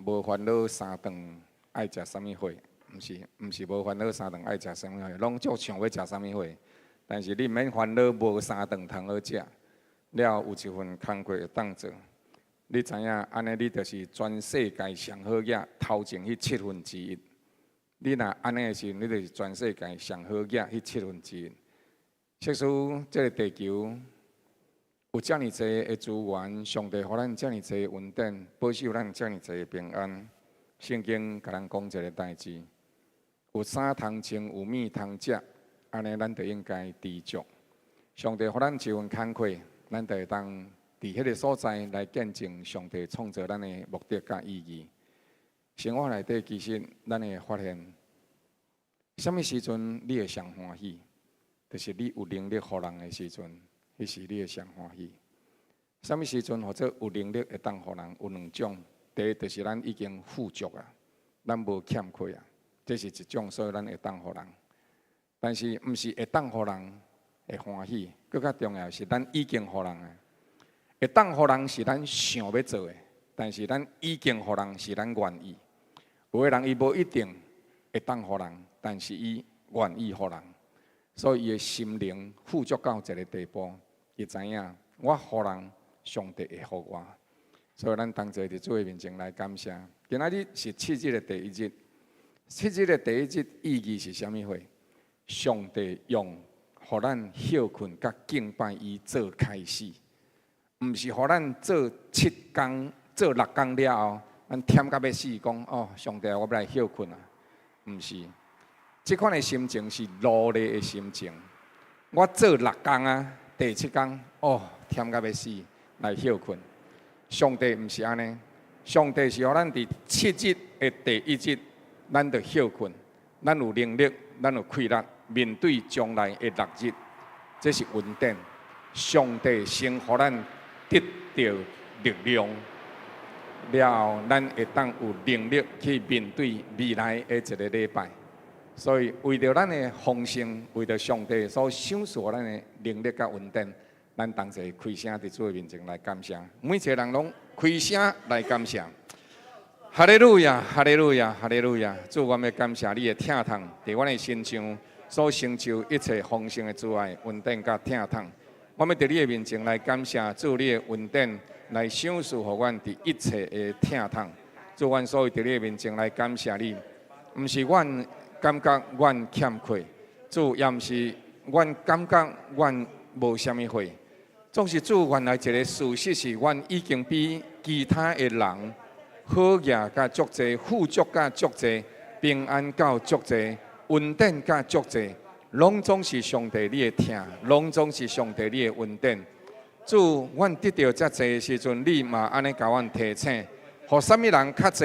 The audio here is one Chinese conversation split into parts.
无烦恼三顿爱食啥物货，毋是无烦恼三顿爱食啥物货，拢足想要食啥物货。但是你免烦恼无三顿通好食，了有一份工课会当做。你知影，安尼你就是全世界上好嘢头前迄1/7。你若安尼的时候，你就是全世界上好嘢迄1/7。确实，这个地球有遮尔济的资源，上帝互咱遮尔济稳定，保守咱遮尔济平安。圣经甲咱讲一个代志：有衫通穿，有米通食，安尼咱就应该知足。上帝互咱一份工课，咱就会当伫迄个所在来见证上帝创造咱的目的甲意义。生活内底其实咱会发现，什么时阵你会上欢喜？就是你有能力互人的时阵，迄是你会上欢喜。什么时阵或者有能力会当互人？有两种，第一就是咱已经富足啊，咱无欠缺啊，这是一种，所以咱会当互人。但是毋是会当互人会欢喜，更较重要是咱已经互人啊。会当互人是咱想要做的，但是咱已经互人是咱愿意。有的人伊无一定会当互人，但是伊愿意互人。所以，伊的心灵富足到一个地步，伊知影我互人，上帝会互我。所以，咱同齐伫主的面前来感谢。今仔日是7日的第1日，7日的第1日意义是啥物货？上帝用互咱休困甲敬拜伊做开始，毋是互咱做7工、做6工了后，咱忝甲要死，讲哦，上帝，我要来休困啊，毋是。这款的心情是努力的心情。我做6工啊，第7工哦，忝甲要死，来休困。上帝毋是安尼，上帝是互咱伫7日的第1日，咱就休困，咱有能力，咱有气力面对将来的6日，这是稳定。上帝先互咱得到力量，了后咱会当有能力去面对未来的一个礼拜。所以，为着咱的丰盛，为着上帝所赏赐咱的能力甲稳定，咱同齐开声伫主的面前来感谢。每一个人拢开声来感谢。哈利路亚，哈利路亚，哈利路亚！主，我们感谢你的疼痛，伫阮的身上所成就一切丰盛的阻碍、稳定甲疼痛。我们伫你的面前来感谢主，你的稳定来赏赐互阮伫一切的疼痛。主，阮所以伫你的面前来感谢你，毋是阮感觉阮欠缺，主也毋是阮感觉阮无啥物货，总是主原来一个事实是，阮已经比其他的人好嘢甲足济，富足甲足济，平安到足济，稳定甲足济，拢总是上帝你的疼，拢总是上帝你的稳定。主，阮得到遮济的时阵，你嘛安尼甲阮提醒，互啥物人较济，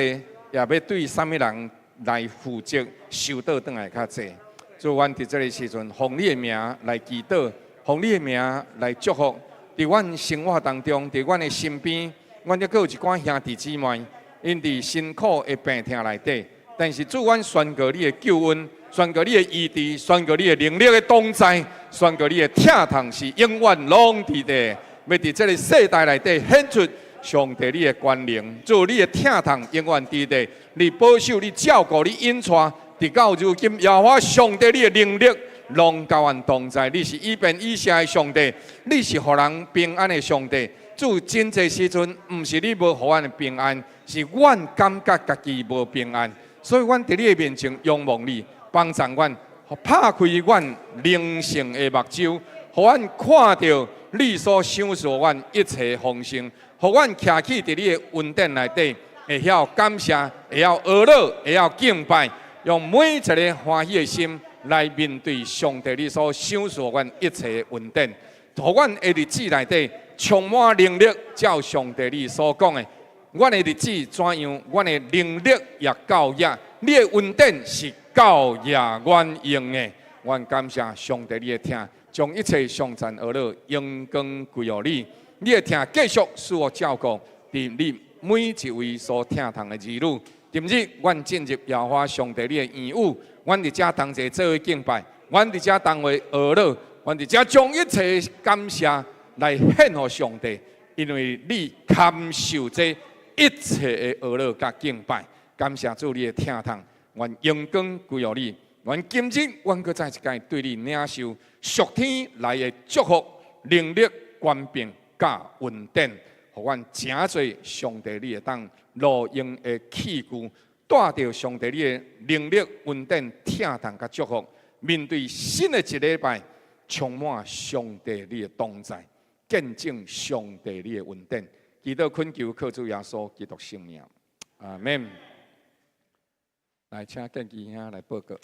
也要对啥物人来负责，收倒转来较济。主，阮伫这个时阵，奉你的名来祈祷，奉你的名来祝福，伫阮生活当中，伫阮的身边，阮还阁有一寡兄弟姊妹，因伫辛苦的病痛内底，但是主，阮宣告你的救恩，宣告你的医治，宣告你的能力的同在，宣告你的疼痛是永远拢伫地，要伫这个世代内底显出上帝你的权能，主，你的疼痛永远伫地，你保守、你照顾、你引带，直到如今，耶和华上帝你的能力拢甲阮同在，你是以便以谢的上帝，你是互人平安的上帝。主，真侪时阵，毋是你无互阮的平安，是阮感觉家己无平安，所以阮伫你的面前仰望你，帮助阮，拍开阮灵性的目睭，互阮看到你所赏赐阮一切丰盛，互阮徛起伫你的稳定内底，会晓感谢，会晓学乐，会晓敬拜，用每一个欢喜的心来面对上帝你所赏赐阮一切稳定，互阮的日子内底充满能力，照上帝你所讲的，阮的日子怎样，阮的能力也够也，你的稳定是够也愿用的。阮感谢上帝你的听，将一切上赞而乐荣光归乎你。你的听继续使我照顾，伫你每一位所疼痛的儿女。今日，阮进入耶和华上帝你的言语，阮伫遮同齐做伙敬拜，阮伫遮同为学乐，阮伫遮将一切感谢来献予上帝，因为你堪受这一切的娱乐甲敬拜。感谢主你的听痛，愿阳光归于你。愿今日，阮搁再一届对你领受属天来的祝福、能力、权柄、甲稳定，互阮诚侪上帝你会当路用的器具，带着上帝你的能力、稳定、听痛甲祝福，面对新的一礼拜，充满上帝你的同在，见证上帝你的稳定。祈祷恳求靠主耶稣基督圣名，阿门。来，请建基兄来报告。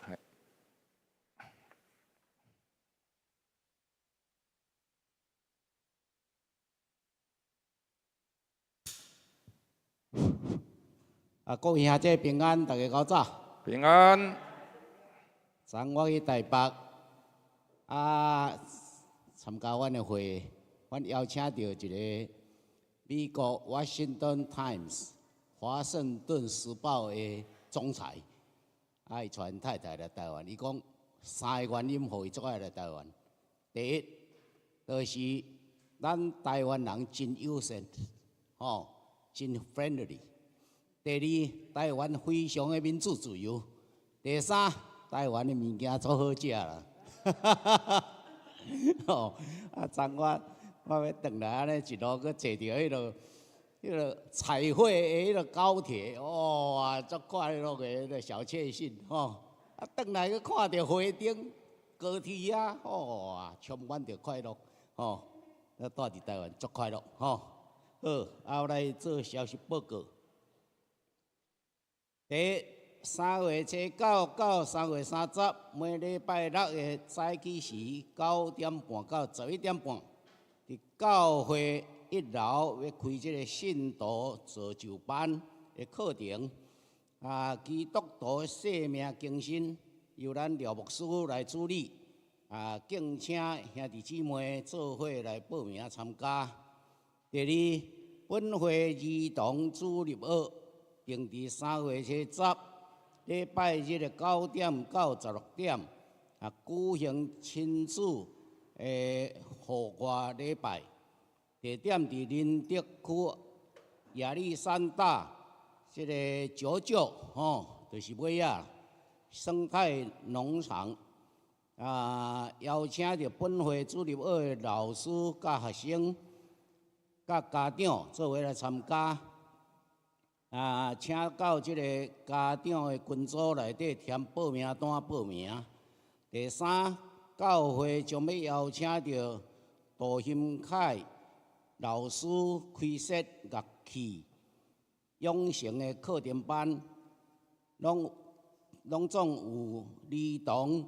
各位兄姐平安，大家早早。平安。昨我去台北参加阮的会，阮邀请到一个美国《Washington Times》华盛顿时报的总裁，伊传太太来台湾。伊讲3个原因，互伊做爱来台湾。第一，就是咱台湾人真友善，真 friendly。第二，台湾非常的民主自由。第三，台湾的物件足好食啦。昨我要转来安尼一路去坐着迄个彩绘的迄个高铁，哇，足快乐的迄个小确幸转来去看到花灯、高铁哇，充满着快乐那住伫台湾足快乐好，后来做消息报告。第一，3月初9到3月30，每礼拜六的早起时9点半到11点半，伫教会1楼要开这个信徒造就班的课程。基督徒的生命更新由咱廖牧师来主理。敬请兄弟姊妹做伙来报名参加。第二，本会儿童主日学定伫3月初10。礼拜日的9点到16点，举行亲子户外礼拜，地点伫林德区亚历山大这个九九就是尾啊生态农场邀请着本会主日学的老师、甲学生、甲家长做伙来参加。请到这个家长的群组内底填报名单报名。第三，教会将要邀请到杜兴凯老师开设乐器养成的课程班，拢总有儿童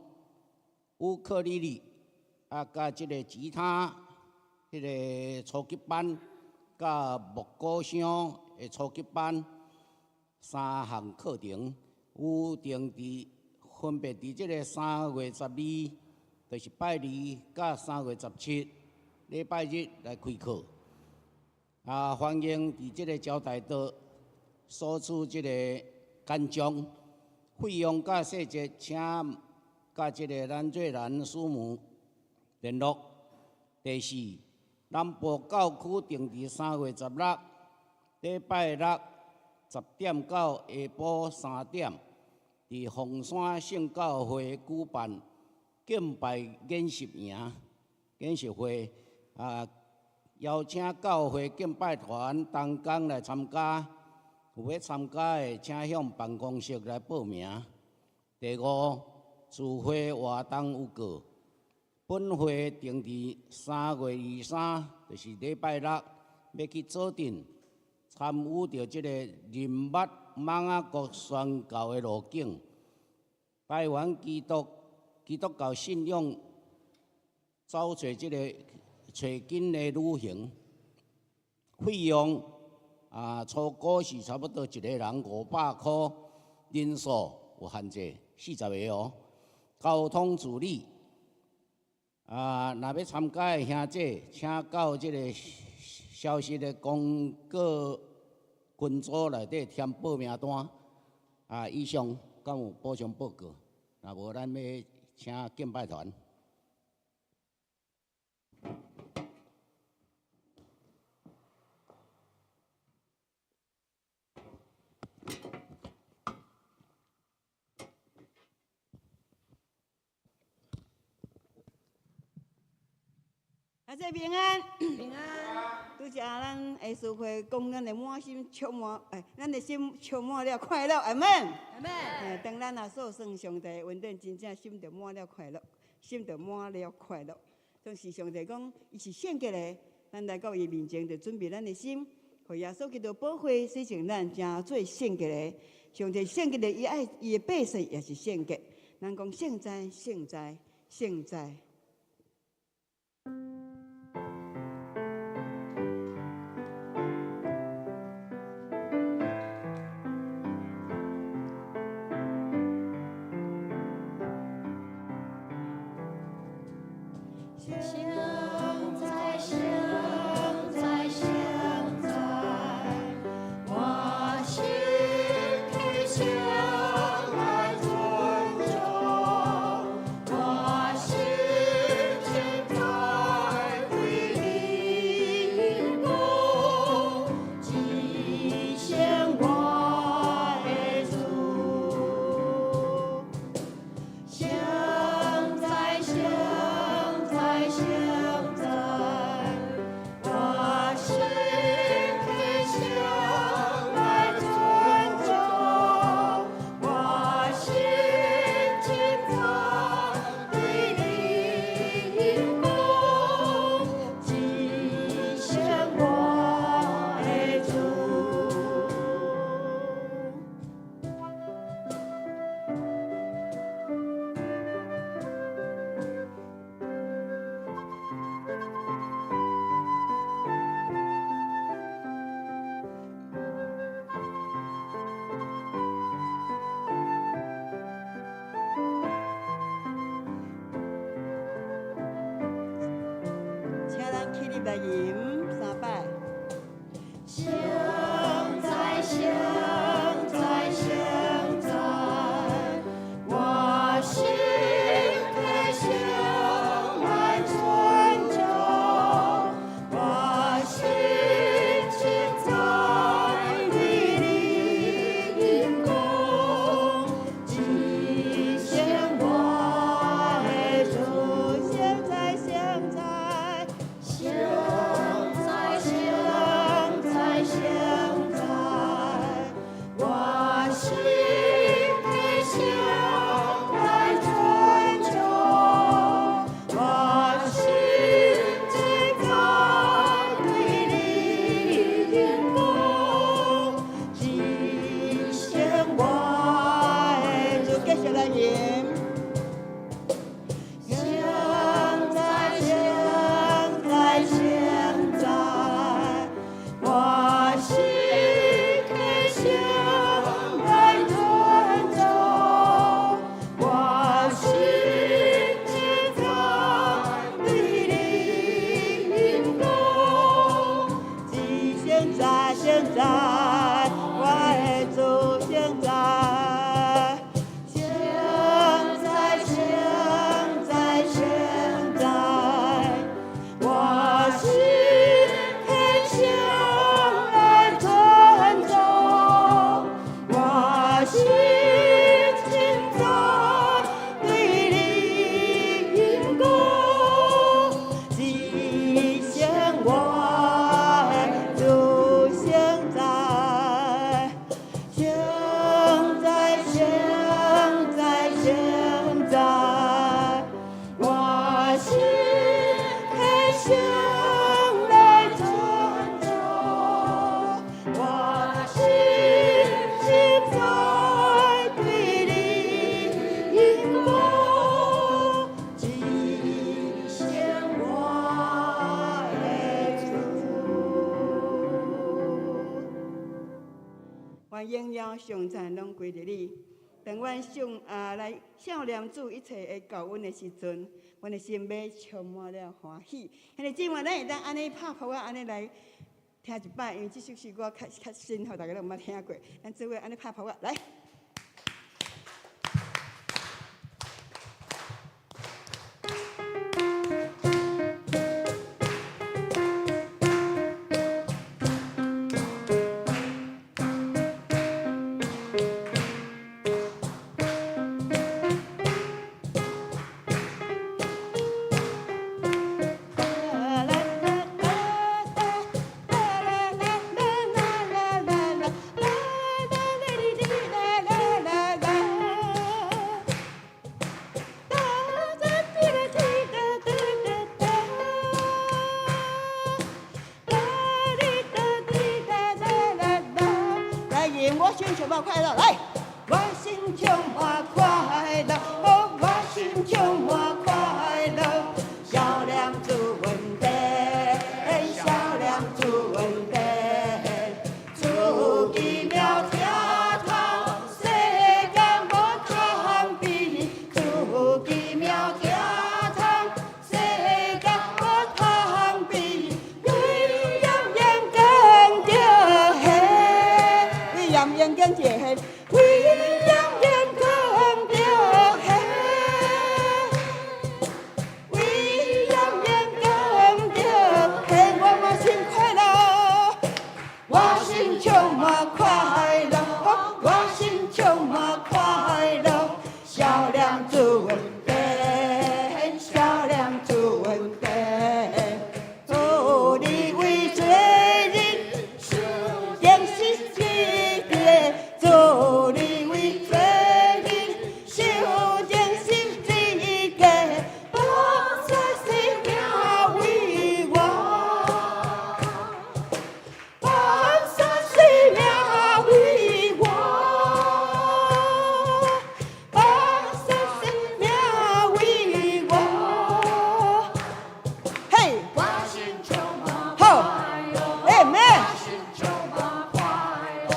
乌克丽丽甲这个吉他迄个初级班，甲木鼓声的初级班。3项课程有定伫分别伫这个3月12，就是拜二，甲3月17，礼拜日来开课。欢迎伫这个招待道索取这个简章，费用甲细节，请甲这个咱瑞兰师母联络。第四，南部教区定伫3月16，礼拜六。10点到下晡3点，伫凤山圣教会举办敬拜演习营、演习会，邀请教会敬拜团同工来参加。有要参加的，请向办公室来报名。第五，聚会活动有过，本会定伫3月23，就是礼拜六，要去佐敦。参与着这个林捌蒙仔国宣教的路径，台湾基督教信仰找找这个找紧的旅行，费用初估是差不多一个人500块，人数有限制，40个交通助理若要参加的兄弟，请到这个消息的公告群组内底填报名单。以上敢有补充报告？若无，咱要请敬拜团。者平安，平安。拄则咱艺术会讲，咱的满心充满，咱的心充满了快乐，阿门，阿门。当咱也数算上帝恩典，真正心就满了快乐，心就满了快乐。总是上帝讲，伊是献给的，咱来到伊面前，就准备咱的心，互耶稣基督保护，洗净咱，真做献给的。上帝献给的，伊爱伊的百姓也是献给。咱讲圣哉，圣哉，圣哉。来吟3摆。现在，现在，现在，我心开向来尊重，我心情在你灵宫，极限我的主，现在，现在。现在，现在，我心里向来尊重，我心只在对你灵宫，极限我的主，继续来吟。现在，我的主，现在，现在，现在，现在，我心很向来尊重，我心情在对你灵宫，极限我。荣耀上赞拢归伫你。当阮来少念主一切会教阮的时阵，阮的心要充满了欢喜。兄弟姊妹，咱会当安尼拍谱啊，安尼来听一摆，因为这首诗歌较新，互大家都毋捌听过。咱做伙安尼拍谱啊，来。啦心，我心充满快乐，来，我心充满快乐，哦，我心充满快乐，小亮主稳定，小亮主稳定，主奇妙天堂，世间无通比，主奇妙天堂，世间无通比，威严严更着黑，威严严更着黑，威严严更着黑，威严严更着黑，我心快乐，我心充满快乐，我心充满快乐，小亮主稳定，小亮主稳定，哦，你为罪人定是基地，做你为罪人受定是基地，把生命为我。放下生命为我，放下生命为我，嘿，我心充满快乐，阿门。我心充满快乐，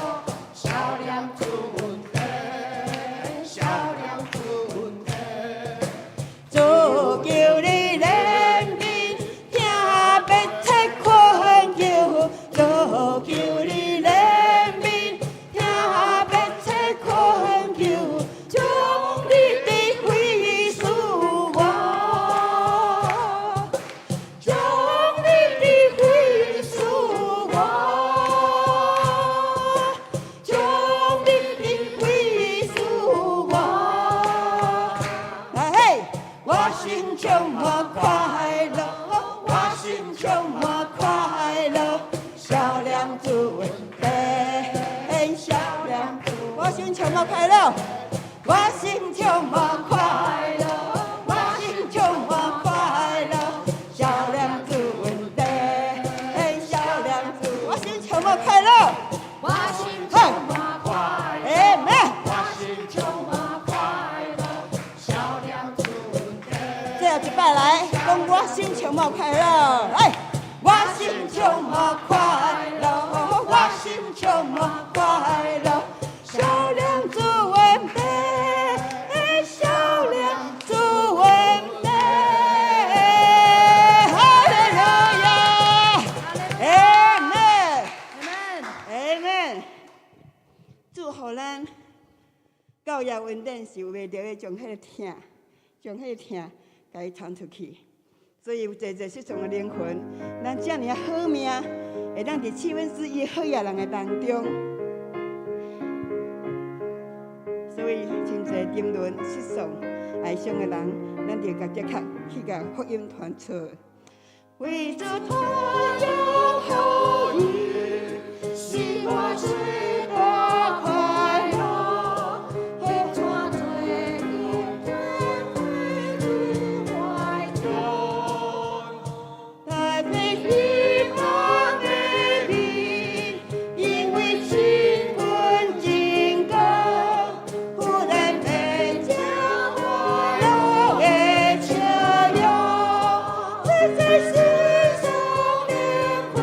小亮主稳定，小亮主稳定，主求你怜悯，听别太困求。主求你怜悯，听别切困求，将你的悔恕我，将你的悔恕我，将你的悔恕我。嘿，我心充满快乐，我心充满快乐。小亮主稳定，小亮主，我心充满快乐，我心充满快乐，我心充满快乐，小亮主稳定，小亮主，我心充满快乐，我心充满快乐，阿门。我心充满快乐，小亮主稳定。这样一摆来，讲我心充满快乐，来。我心充满快乐，我心充满快乐，小亮主稳定，小亮主稳定，哈利路亚，阿门，阿门。祝福咱教育稳定是有袂着的，将迄个疼，将迄个疼，甲伊传出去。所以有侪世上的灵魂，咱遮尔好命，会当伫1/7好野人的当中。所以真侪沉沦失丧爱上的人，咱就甲即刻去甲福音传出。为着他有好意，是我最大快乐，会抓最你的回主怀中。太美希望的你，因为亲吻经过，忽然被浇花了的车流，会在世上连过。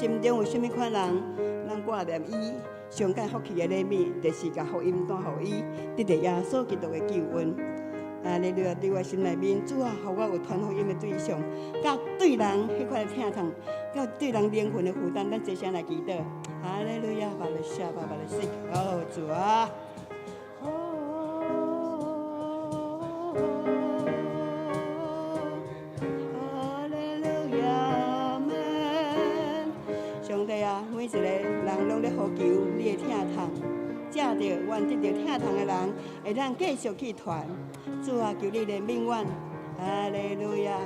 心中有甚物款人，咱挂念伊上界福气的礼物，就是甲福音带互伊，得到耶稣基督的救恩。你伫我心内面，主啊，互我有传福音的对象，甲对人迄款的疼痛，甲对人灵魂的负担，咱一声来祈祷。哈利路亚，巴勒夏巴巴勒西，哦主啊。上帝啊，每一个人拢咧呼求你的疼痛，借着愿得到疼痛的人，会当继续去传。主啊，求你怜悯阮，哈利路亚，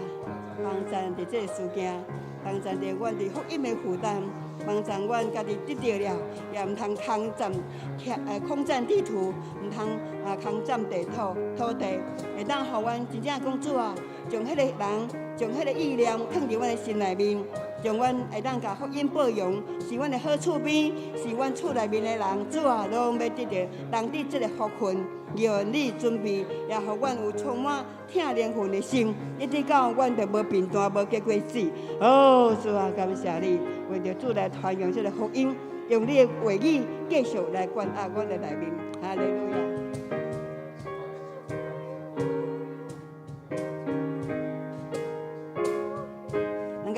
帮助伫这个事件，帮助着阮伫福音的负担，帮助阮家己得到了，也毋通空占地图，毋通空占土地，会当互阮真正讲主啊，将迄个人，将迄个意念放伫阮的心内面。让阮会当甲福音报扬，是阮的好厝边，是阮厝内面的人，主啊，拢要得到人伫这个福分，愿你准备，也互阮有充满疼灵魂的心，一直到阮就无贫惰，无结过死。哦，主啊，感谢你，为着主来传扬这个福音，用你的话语继续来管压阮的内面。哈利路亚。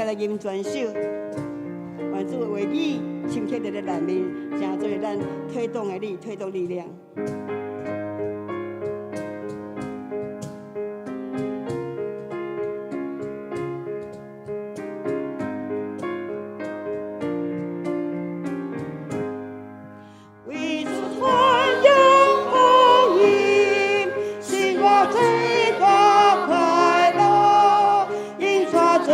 来吟全首，愿主的话语深刻在咱内面，成做咱推动的推动力量。为主传扬福音，是我最大快乐，印刷最。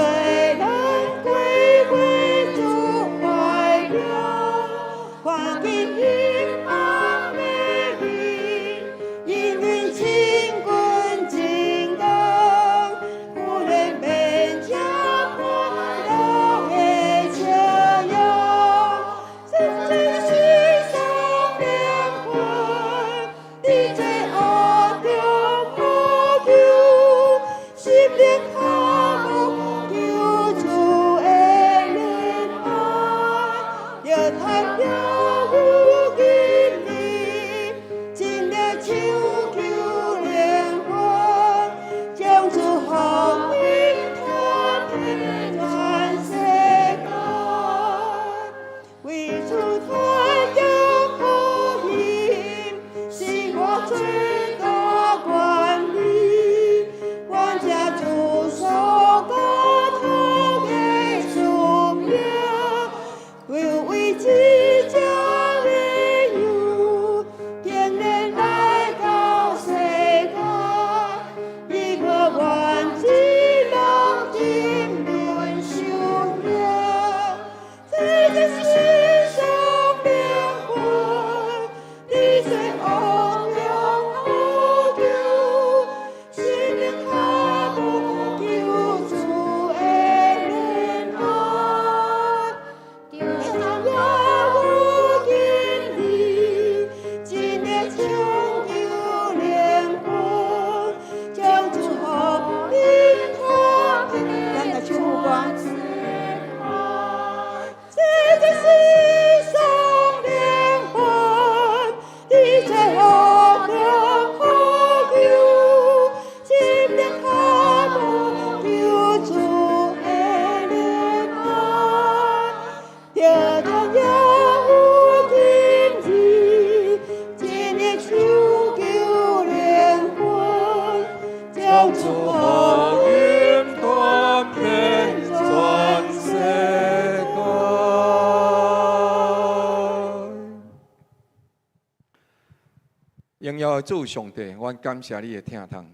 荣耀主上帝，阮感谢你的疼痛，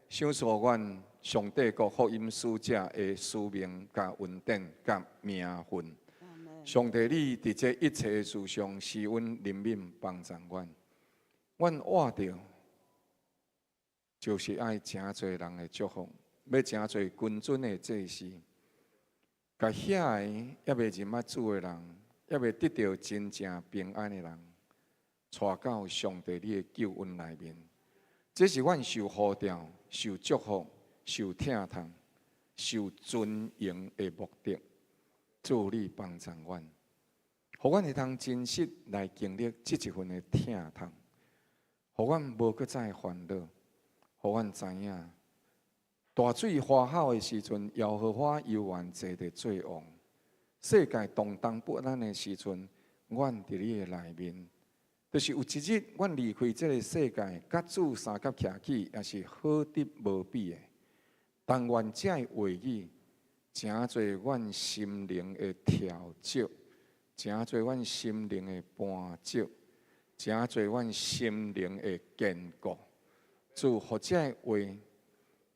想诉阮上帝国福音使者的使命、甲恩典、甲名分。上帝，你伫这一切事上施恩怜悯帮助阮，阮活着就是爱真侪人的祝福，要真侪君尊的祭司，甲遐个也未认捌主的人，也未得到真正平安的人。带到上帝你的救恩内面，这是阮受呼召、受祝福、受疼痛、受尊荣的目的。助力帮助阮，互阮会通真实来经历这一份的疼痛，互阮无搁再烦恼，互阮知影大水花好的时阵，耶和华犹原坐伫做王。世界动荡不安的时阵，阮伫你的内面，就是有一日，阮离开这个世界，甲主三甲徛起，也是好得无比的。但愿这的话语，诚侪阮心灵的调节，诚侪阮心灵的搬接，诚侪阮心灵的坚固。主，互这的话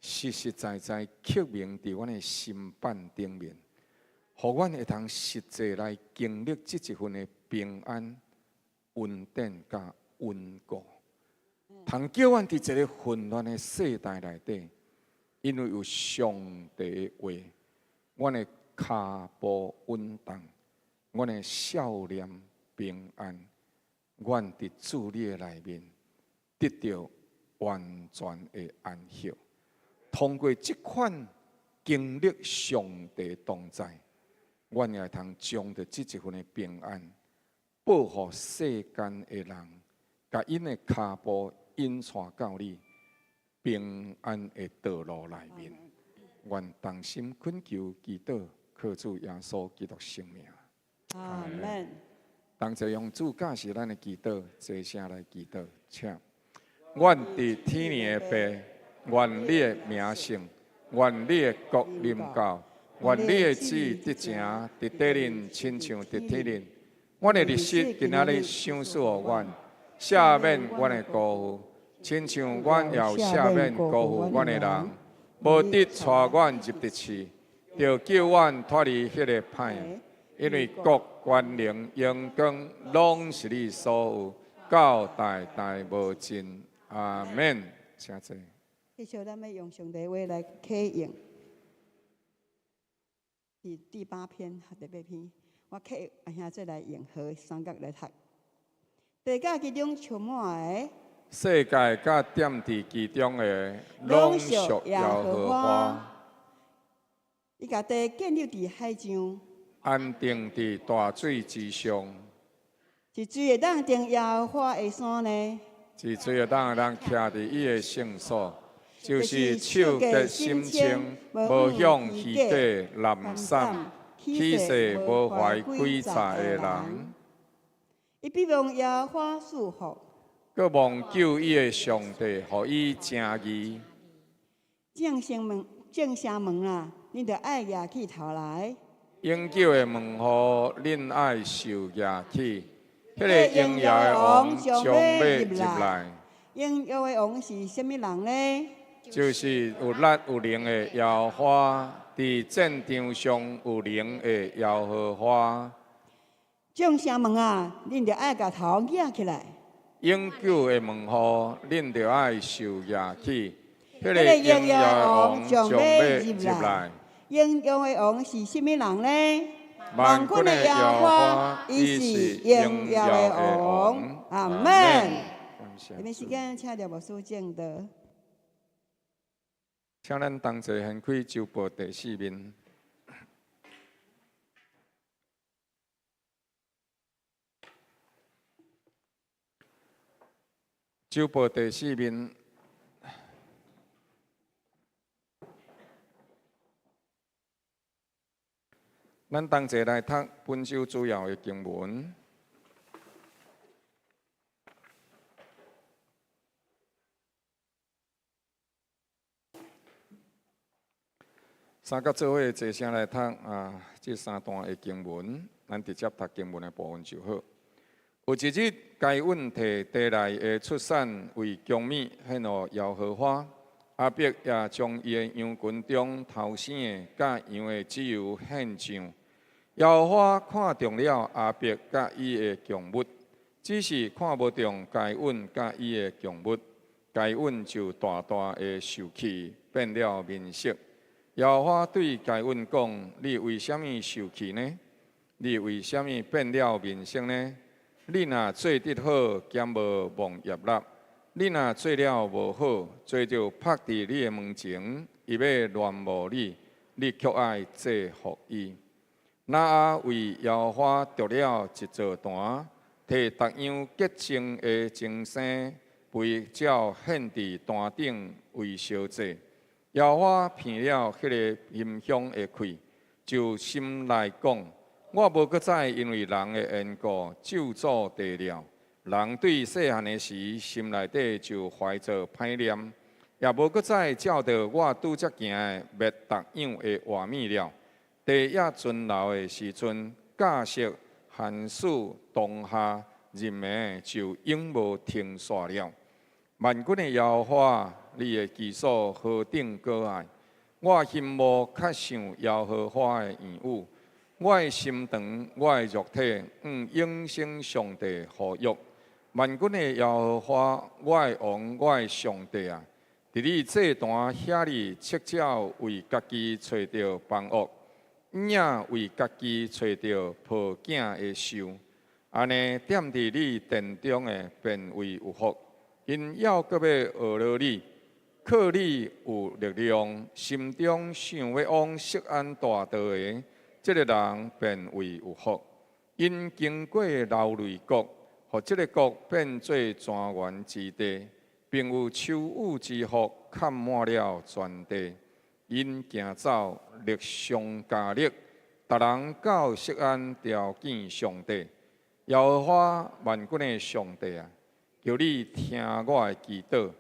实实在在刻铭伫阮的心板顶面。互阮会通实际来经历这一份的平安、稳定甲稳固，通叫阮伫一个混乱的世代内底，因为有上帝的话，阮的脚步稳当，阮的笑脸平安，阮伫主你的内面得到完全的安息。通过这款经历上帝同在。阮也通将着这一份的平安，保护世间的人，甲因的脚步引带到你平安的道路内面。愿同心恳求祈祷，靠主耶稣基督圣名。阿门。同齐用主教是咱的祈祷，齐声来祈祷，请。阮伫天年的父，愿你的名圣，愿你的国临到。愿你的旨意得成，伫地人亲像伫天人。阮的日子今仔日赏赐互阮，赦免阮的过犯，亲像阮也有赦免过犯阮的人，无得带阮入地狱，就叫阮脱离迄个歹。因为国、权能、荣光，拢是你所有，到代代无尽。阿免。请坐。继续，咱要用上帝话来启应。第8篇和第8篇，我启阿兄再来用和三角来读。地界其中充满的，世界甲点伫其中的，拢属耶和华。伊甲地建立伫海上，安定伫大水之上。是水会当定耶和华的山呢？是水会当人徛伫伊的圣所。就是手洁心清，无向虚假懒散，起誓无怀诡诈的人。伊必望耶和华赐福，佮望救伊的上帝，互伊正义。正声门啊，恁着爱举起头来。永久的门户，恁爱受举起。迄个应业的王将要入来。应业的王是甚物人呢？就是有力有能的耶和华，伫战场上有能的耶和华。众城门啊，恁着爱甲头举起来。永久的门户，恁着爱受举起。迄个应业的王将要入来。应业的王是甚物人呢？万军的耶和华，伊是应业的王。阿门。下面时间，请着牧师正道。请咱同齐掀开周报第4面。周报第4面，咱同齐来读本周主要的经文。三甲做伙坐声来读这3段的经文，咱直接读经文的部分就好。有一日，该阮摕地内的出产为供米献予耶和华，阿伯也将伊的羊群中头生的甲羊的脂油献上。耶和华看中了阿伯甲伊的供物，只是看无中该阮甲伊的供物，该阮就大大的受气，变了面色。耶和华对该阮讲：“你为什么受气呢？你为什么变了面色呢？你若做得好，兼无忘业力；你若做了无好，做着拍伫你的门前，伊要乱无你，你却爱制服伊。那阿为耶和华筑了一座坛，摕逐样洁净的精生肥照献伫坛顶为烧祭。耶和华闻了迄个馨香的气，就心内讲：我无搁再因为人的缘故咒诅地了。人对细汉的时，心内底就怀着歹念，也无搁再照着我拄则行的灭逐样的画面了。地也存留的时阵，假设寒暑冬夏日暝就永无停煞了。万军的耶和华，你的居所何等可爱！我心无较想耶和华的言语，我的心肠，我的肉体，永生上帝呼吁。万军的耶和华，我的王，我的上帝啊！伫你祭坛遐里，切照为家己找到帮恶。也为家己找到抱囝的寿，安尼踮伫你殿中的便为有福。因要搁要学了你，靠你有力量，心中想要往锡安大道的，这个人便为有福。因经过流泪国，互这个国变做泉源之地，并有秋雨之福盖满了全地。因行走力上加力，逐人到锡安朝见上帝。耶和华万军的上帝啊，求你听我的祈祷；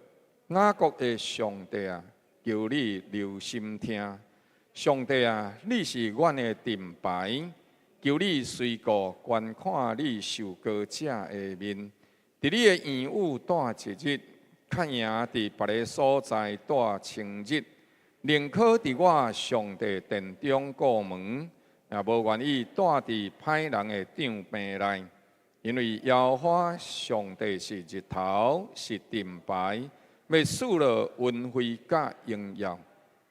雅各的上帝啊，求你留心听。上帝啊，你是阮的盾牌，求你随顾观看你受膏者的面。伫你的言语带一日，较赢伫别个所在带千日。宁可伫我上帝殿中过门，也无愿意住伫歹人的帐棚内。因为耶和华上帝是日头，是盾牌，要赐了恩惠甲荣耀。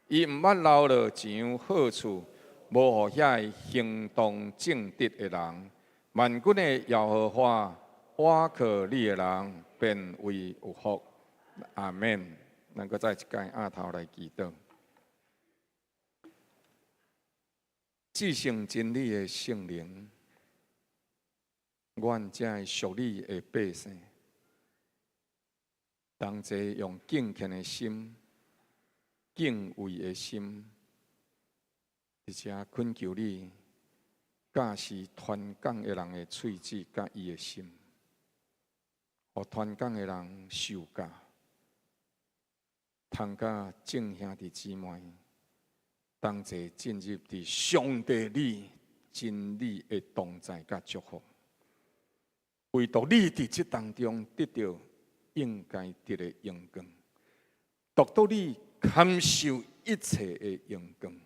伊毋捌留了一样好处，无互遐行动正直的人。万军的耶和华，倚靠你的人，便为有福。阿免。咱搁再一届额头来祈祷。至圣真理的圣灵，阮才是属你的百姓，同齐用敬虔的心、敬畏的心，而且恳求你，教示传讲的人的喙齿甲伊的心，互传讲的人受教，通甲正兄弟姊妹。同齐进入伫上帝你真理的同在甲祝福，唯独你伫这当中得到应该得的荣光，独独你堪受一切的荣光。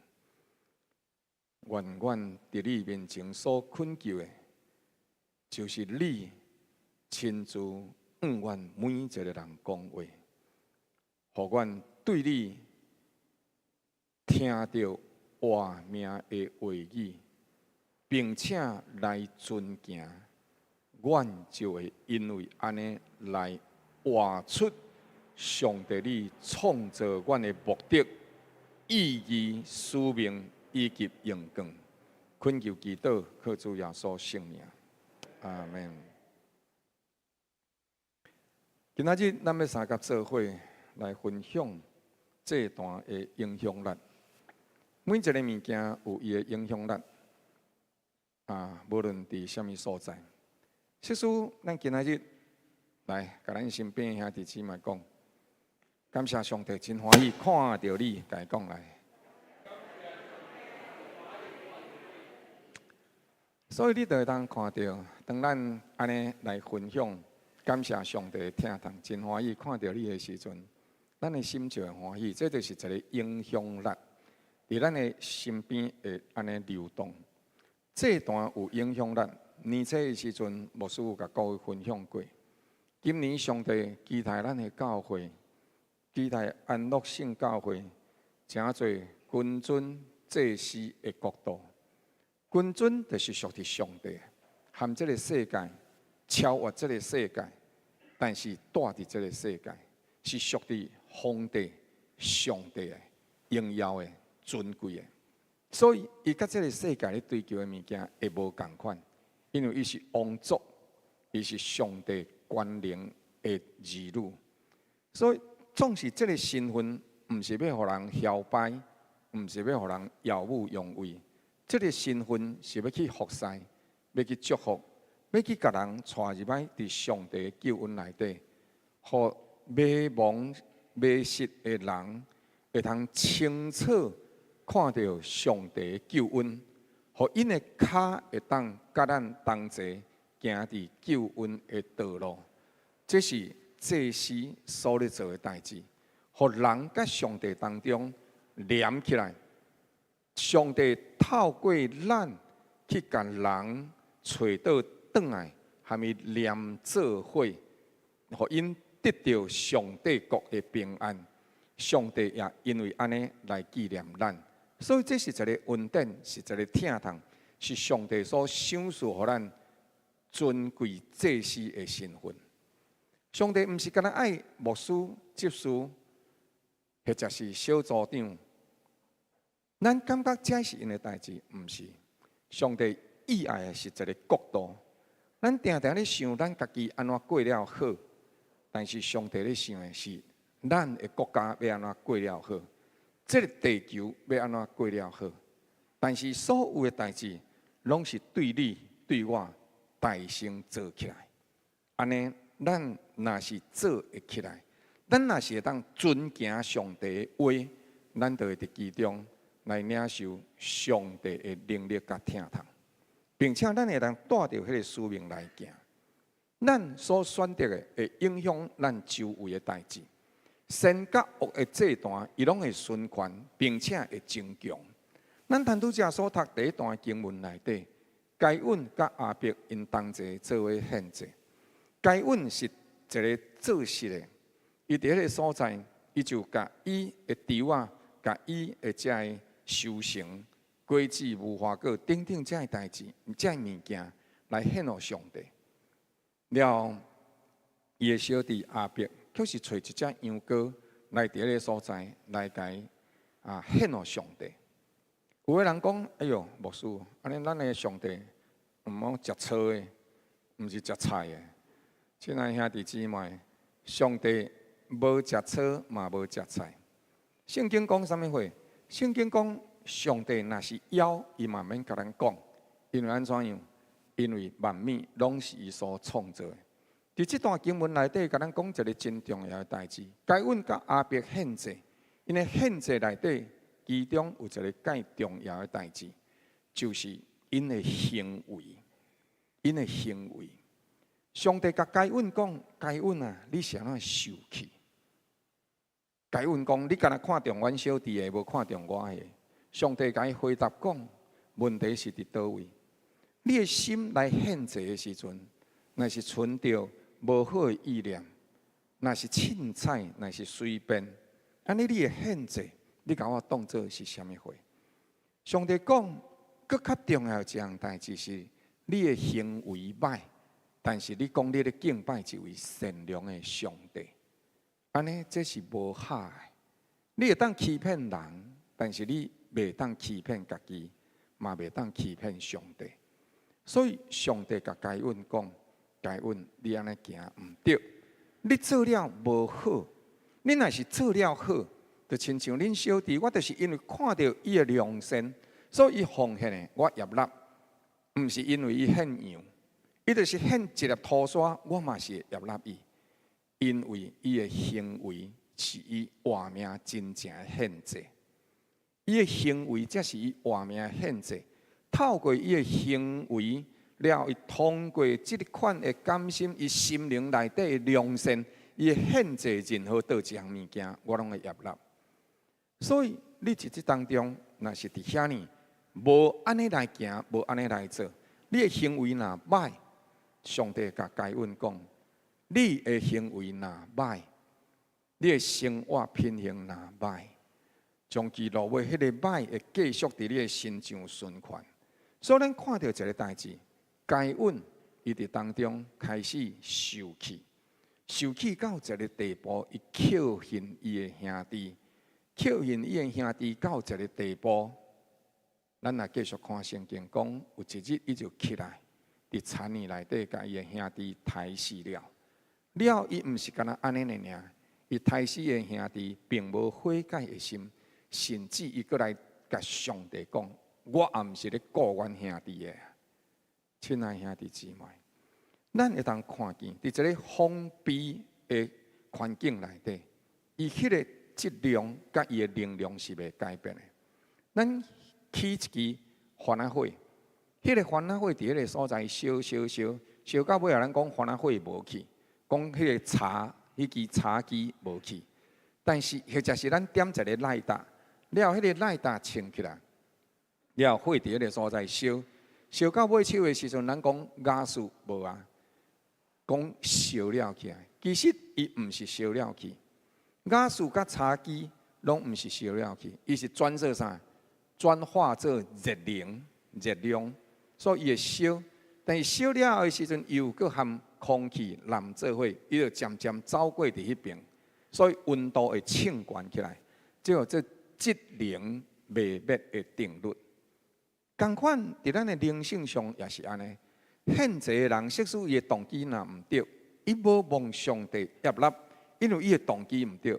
愿阮伫你面前所恳求的，就是你亲自向阮每一个人讲话，互阮对你。听到活命的话语，并且来遵行，阮就会因为安尼来活出上帝你创造阮的目的、意义、使命以及荣光。恳求祈祷，靠主耶稣圣名，阿门。今仔日咱要三甲做伙来分享这段的影响力。每一个物件有伊的影响力，无论伫什么所在。即使咱今仔日来，甲咱身边兄弟姊妹讲，感谢上帝真欢喜看到你，甲伊讲来。所以你就会当看到，当咱安尼来分享，感谢上帝听堂真欢喜看到你的时阵，咱的心就会欢喜。这就是一个影响力。伫咱的身边会安尼流动，这段有影响力。年初的时阵，牧师有甲各位分享过。今年上帝期待咱的教会，期待安乐性教会，诚侪君尊祭司的国度。君尊就是属于上帝，含这个世界，超越这个世界，但是住伫这个世界，是属于皇帝、上帝的荣耀的。尊贵的，所以伊甲即个世界咧追求的物件会无共款，因为伊是王族，伊是上帝关联的儿女，所以总是即个身份，毋是要互人摇摆，毋是要互人耀武扬威。即个身份是要去服侍，要去祝福，要去甲人带入来伫上帝的救恩内底，互迷茫迷失的人会通清楚看到上帝的救恩，互因的脚会当甲咱同齐行伫救恩的道路。这是祭司所咧做的代志，互人甲上帝当中连起来。上帝透过咱去甲人找到转来，含伊连做伙，互因得到上帝国的平安。上帝也因为安尼来纪念咱，所以这是一个恩典，是一个疼痛，是上帝所赏赐互咱尊贵祭司的身份。上帝毋是干那爱牧师、执事，或者是小组长。咱感觉这是因的代志，毋是。上帝意爱的是一个国度。咱定定咧想咱家己安怎过了好，但是上帝咧想的是咱的国家要安怎过了好，这个地球要安怎过了好。但是所有的代志，拢是对你对我大声做起来。安尼，咱若是做会起来，咱若是会当遵行上帝的话，咱就会伫其中来领受上帝的能力甲疼痛，并且咱会当带着迄个使命来行。咱所选择的会影响咱周围的代志，善甲恶的这段，伊拢会循环，并且会增强。咱谈拄则所读第一段经文内底，该隐甲亚伯因同齐做为献祭。该隐是一个做事的，伊伫迄个所在，伊就甲伊的猪啊，甲伊的遮个修行、果子、无花果等等遮个代志、遮个物件来献予上帝。了，伊的小弟亚伯却是找一只羊羔来伫迄个所在来甲献予上帝。有个人讲：“哎哟，牧师，安尼咱的上帝毋好食草的，毋是食菜的。”亲爱兄弟姊妹，上帝无食草，嘛无食菜。圣经讲啥物话？圣经讲上帝若是枵，伊嘛免甲咱讲，因为安怎样？因为万物拢是伊所创造的。伫这段经文内底，甲咱讲一个真重要的代志。该阮甲亚伯献祭，因为献祭内底，其中有一个介重要的代志，就是因的行为，因的行为。上帝甲该阮讲：“该阮啊，你是安怎受气？”该阮讲：“你敢若看中阮小弟的，无看中我的。”上帝甲伊回答讲：“问题是伫倒位？你的心来献祭的时阵，若是存着无好的意念，若是凊彩，若是随便，安尼你的献祭，你甲我当作是啥物货？”上帝讲：“搁较重要一样代志是，你的行为歹。”但是你讲你咧敬拜一位善良的上帝，安尼这是无合的。你会当欺骗人，但是你袂当欺骗家己，嘛袂当欺骗上帝。所以上帝甲该阮讲：“该阮，你安尼行毋对，你做了无好。你若是做了好，就亲像恁小弟，我就是因为看到伊的良善，所以伊奉献的，我业纳，毋是因为伊献羊。”伊就是献一粒土沙，我嘛是业纳伊，因为伊的行为是伊活命真正的献祭。伊的行为才是伊活命的献祭。透过伊的行为了，伊通过这一款的甘心，伊心灵内底的良善，伊的献祭任何倒一项物件，我拢会业纳。所以你伫这当中，若是伫遐呢，无安尼来行，无安尼来做，你的行为若歹。上帝甲该阮讲：“你的行为若歹，你的生活品行若歹，长期落尾，迄个歹会继续伫你的身上循环。”所以咱看到一个代志，该阮伊伫当中开始受气，受气到一个地步，伊扣恨伊的兄弟，扣恨伊的兄弟到一个地步，咱来继续看圣经，讲有一日，伊就起来，伫田园内底，甲伊的兄弟杀死了。了，伊毋是干那安尼的尔，伊杀死的兄弟，并无悔改的心，甚至伊过来甲上帝讲：我也毋是咧顾阮兄弟的。亲爱兄弟姊妹，咱会当看见，伫一个封闭的环境内底，伊迄个质量甲伊的能量是袂改变的。咱起一支番仔火，迄个番仔火伫迄个所在烧到尾啊，咱讲番仔火无去，讲迄个茶，迄支茶机无去。但是或者是咱点一个赖达，了迄个赖达撑起来，了火伫迄个所在烧到尾手的时阵，咱讲瓦斯无啊，讲烧了起来。其实伊毋是烧了去，瓦斯甲茶机拢毋是烧了去，伊是转做啥？转化做热能、热量，所以伊会烧。但是烧了后的时阵，又搁含空气淋做伙，伊就渐渐走过伫迄边，所以温度会升悬起来。即个这质能灭灭的定律。同款伫咱的灵性上也是安尼。现在的人，即使伊的动机若毋对，伊无望上帝接纳，因为伊的动机毋对，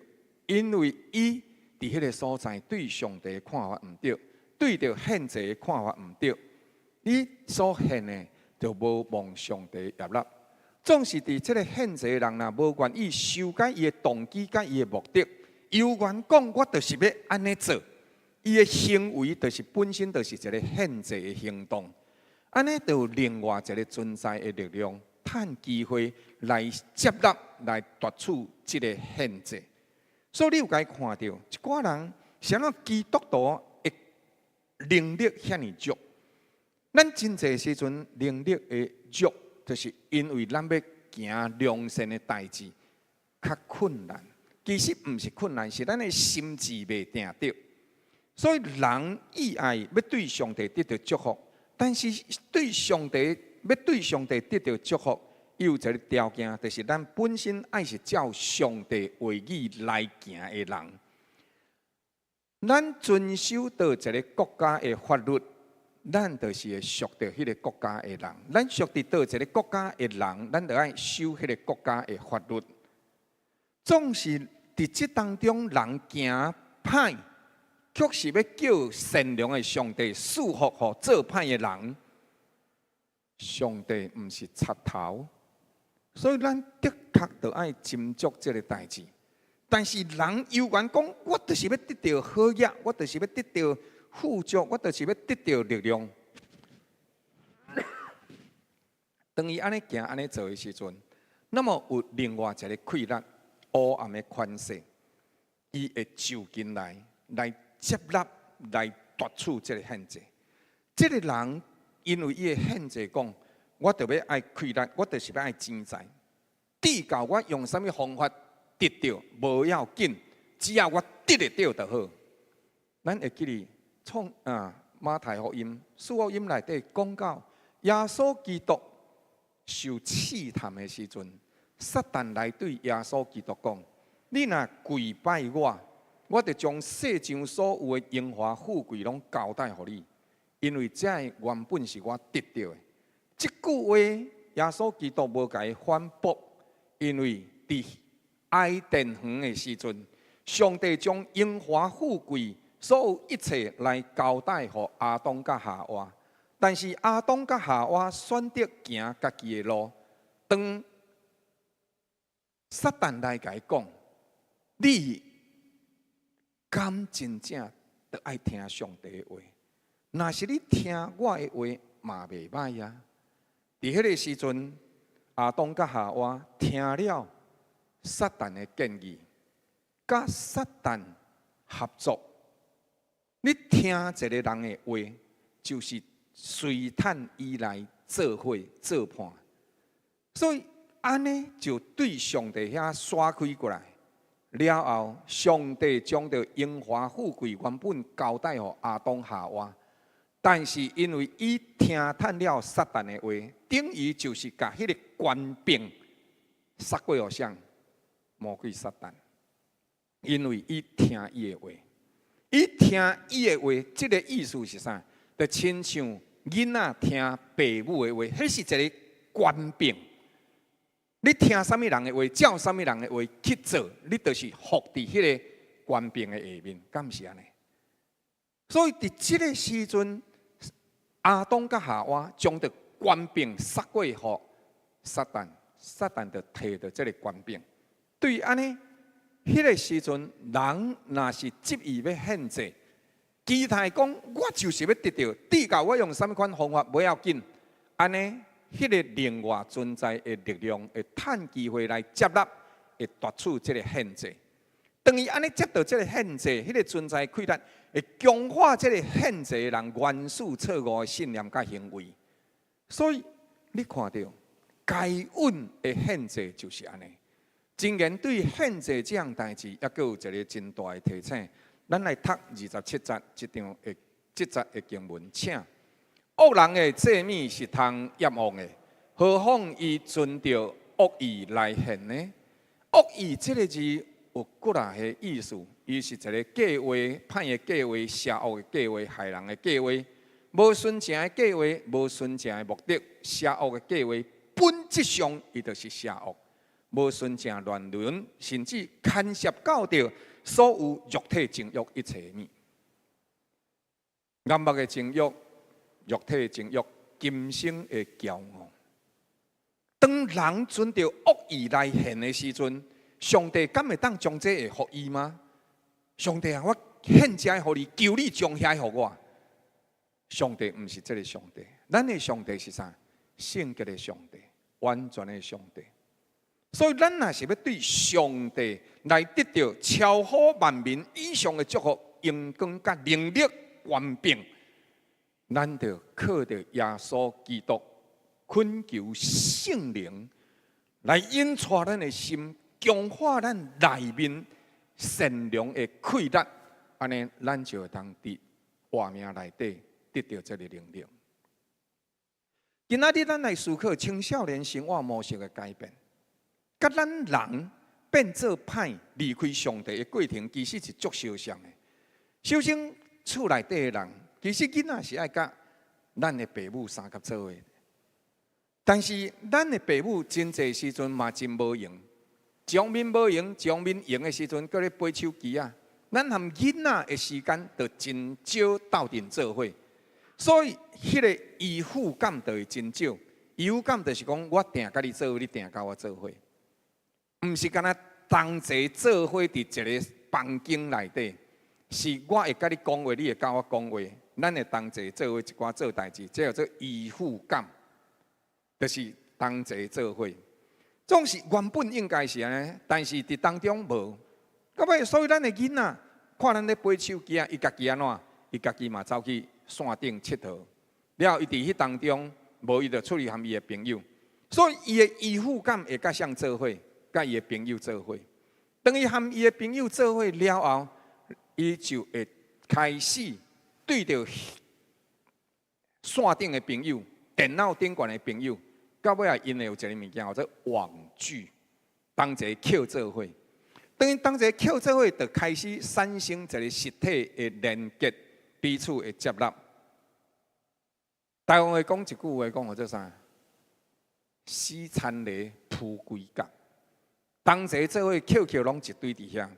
因为伊伫迄个所在对上帝的看法毋对。对着现在的看法毋对，你所现的就无望上帝接纳。总是伫即个现在的人若无愿意修改伊的动机甲伊的目的，有愿讲我就是要安尼做，伊的行为就是本身就是一个现在的行动。安尼就有另外一个存在的力量，趁机会来接纳、来夺取即个现在。所以你有该看到一寡人，像那基督徒。能力遐尼弱，咱真侪时阵能力的弱，就是因为咱要行良善的代志较困难。其实毋是困难，是咱的心智袂定着。所以人意爱要对上帝得到祝福，但是要对上帝得到祝福，有一个条件，就是咱本身爱是照上帝话语来行的人。咱遵守到一个国家的法律，咱就是会属着迄个国家的人。咱属伫到一个国家的人，咱就爱守迄个国家的法律。总是伫这当中，人行歹，却是要叫善良的上帝束缚互做歹的人。上帝毋是插头，所以咱的确就爱斟酌这个代志。但是人有缘讲，我就是要得到好业，我就是要得到富足，我就是要得到力量。当伊安尼行、安尼做的时阵，那么有另外一个困难，黑暗的权势，伊会就进来接纳、来夺取这个限制。这个人因为伊的限制讲，我就要爱困难，我就是要爱钱财，至到我用什么方法？得到无要紧，只要我得得到就好。咱会记哩马太福音、四福音内底讲到，耶稣基督受试探的时阵，撒旦来对耶稣基督讲：你若跪拜我，我就将世上所有的荣华富贵拢交代互你，因为这原本是我得到的。这句话，耶稣基督无甲伊反驳，因为伫爱殿园的时阵，上帝将荣华富贵所有一切来交代予亚当甲夏娃，但是亚当甲夏娃选择行家己的路。当撒旦来甲伊讲，你敢真正得爱听上帝的话？若是你听我的话，嘛袂歹呀。伫迄个时阵，亚当甲夏娃听了撒旦的建议，甲撒旦合作。你听一个人的话，就是随趁伊来做伙做伴。所以安尼就对上帝遐刷开过来。了后，上帝将着荣华富贵原本交代予亚当夏娃，但是因为伊听探了撒旦的话，等于就是甲迄个官兵杀过互谁？魔鬼撒旦，因为伊听伊的话，伊听伊的话，这个意思是啥？就亲像囡仔听父母的话，迄是一个官兵。你听什么人的话，照什么人的话去做，你就是服伫迄个官兵的下面，敢毋是安尼？所以伫即个时阵，亚当甲夏娃将着官兵杀过互撒旦，撒旦就摕到即个官兵。对安尼，迄个时阵，人若是执意要献祭，期待讲我就是要得到，地教我用什么款方法不要紧，安尼。迄个另外存在的力量，会趁机会来接纳，会夺取这个献祭。等于安尼接到这个献祭，迄个存在溃烂，会强化这个献祭的人原始错误的信念甲行为。所以你看到该稳的献祭就是安尼。真言对献祭这样代志，也有一个真大的提醒。咱来读27节这张的这节的经文，请。恶人的祭物是通厌恶的，何况伊遵着恶意来献呢？恶意这个字有过来的意思，伊是一个计划、歹的计划、邪恶的计划、害人的计划，无纯正的计划，无纯正的目的，邪恶的计划本质上伊就是邪恶，无纯正乱伦，甚至牵涉到着所有肉体情欲一切物，眼目的情欲。肉体情欲、今生的骄傲。当人遵着恶意来献的时阵，上帝敢会当将这个给伊吗？上帝啊，我献这个给你，求你将遐给我。上帝不是这个上帝，咱的上帝是啥？圣洁的上帝，完全的上帝。所以，咱若是要对上帝来得到超乎万民以上的祝福、荣光、甲能力、权柄。咱就靠着耶稣基督，恳求圣灵来引带咱的心，强化咱内面善良的溃烂，安尼咱就当伫活命内底得到这个能力。今仔日咱来思考青少年生活模式的改变，甲咱人变做歹、离开上帝的过程，其实是足相像的。首先，厝内底的人。其实囡仔是爱甲咱的父母相合做伙，但是咱的父母真济时阵嘛真无用，将面无用，将面用的时阵，搁咧飞手机啊。咱含囡仔的时间就真少斗阵做伙，所以迄个依附感就会真少。依附感就是讲，我定甲你做伙，你定甲我做伙，毋是干那同齐做伙伫一个房间内底，是我会甲你讲话，你会甲我讲话。咱会同齐做伙一寡做代志，这叫做依附感，就是同齐做伙。总是原本应该是安尼，但是伫当中无。到尾，所以咱的囡仔看咱咧飞手机啊，伊家己安怎？伊家己嘛走去山顶佚佗，了伊伫迄当中无伊就出去含伊的朋友，所以伊的依附感会甲谁做伙？甲伊的朋友做伙。当伊含伊的朋友做伙了后，伊就会开始。对着线顶的朋友、电脑顶悬的朋友，到尾啊，因会有一个物件叫做网剧，同齐扣做伙。当伊同齐扣做伙，就开始产生一个实体的连接，彼此的接纳。台湾话讲一句话，讲叫做啥？死缠泥铺龟甲，同齐做伙扣拢一堆伫遐，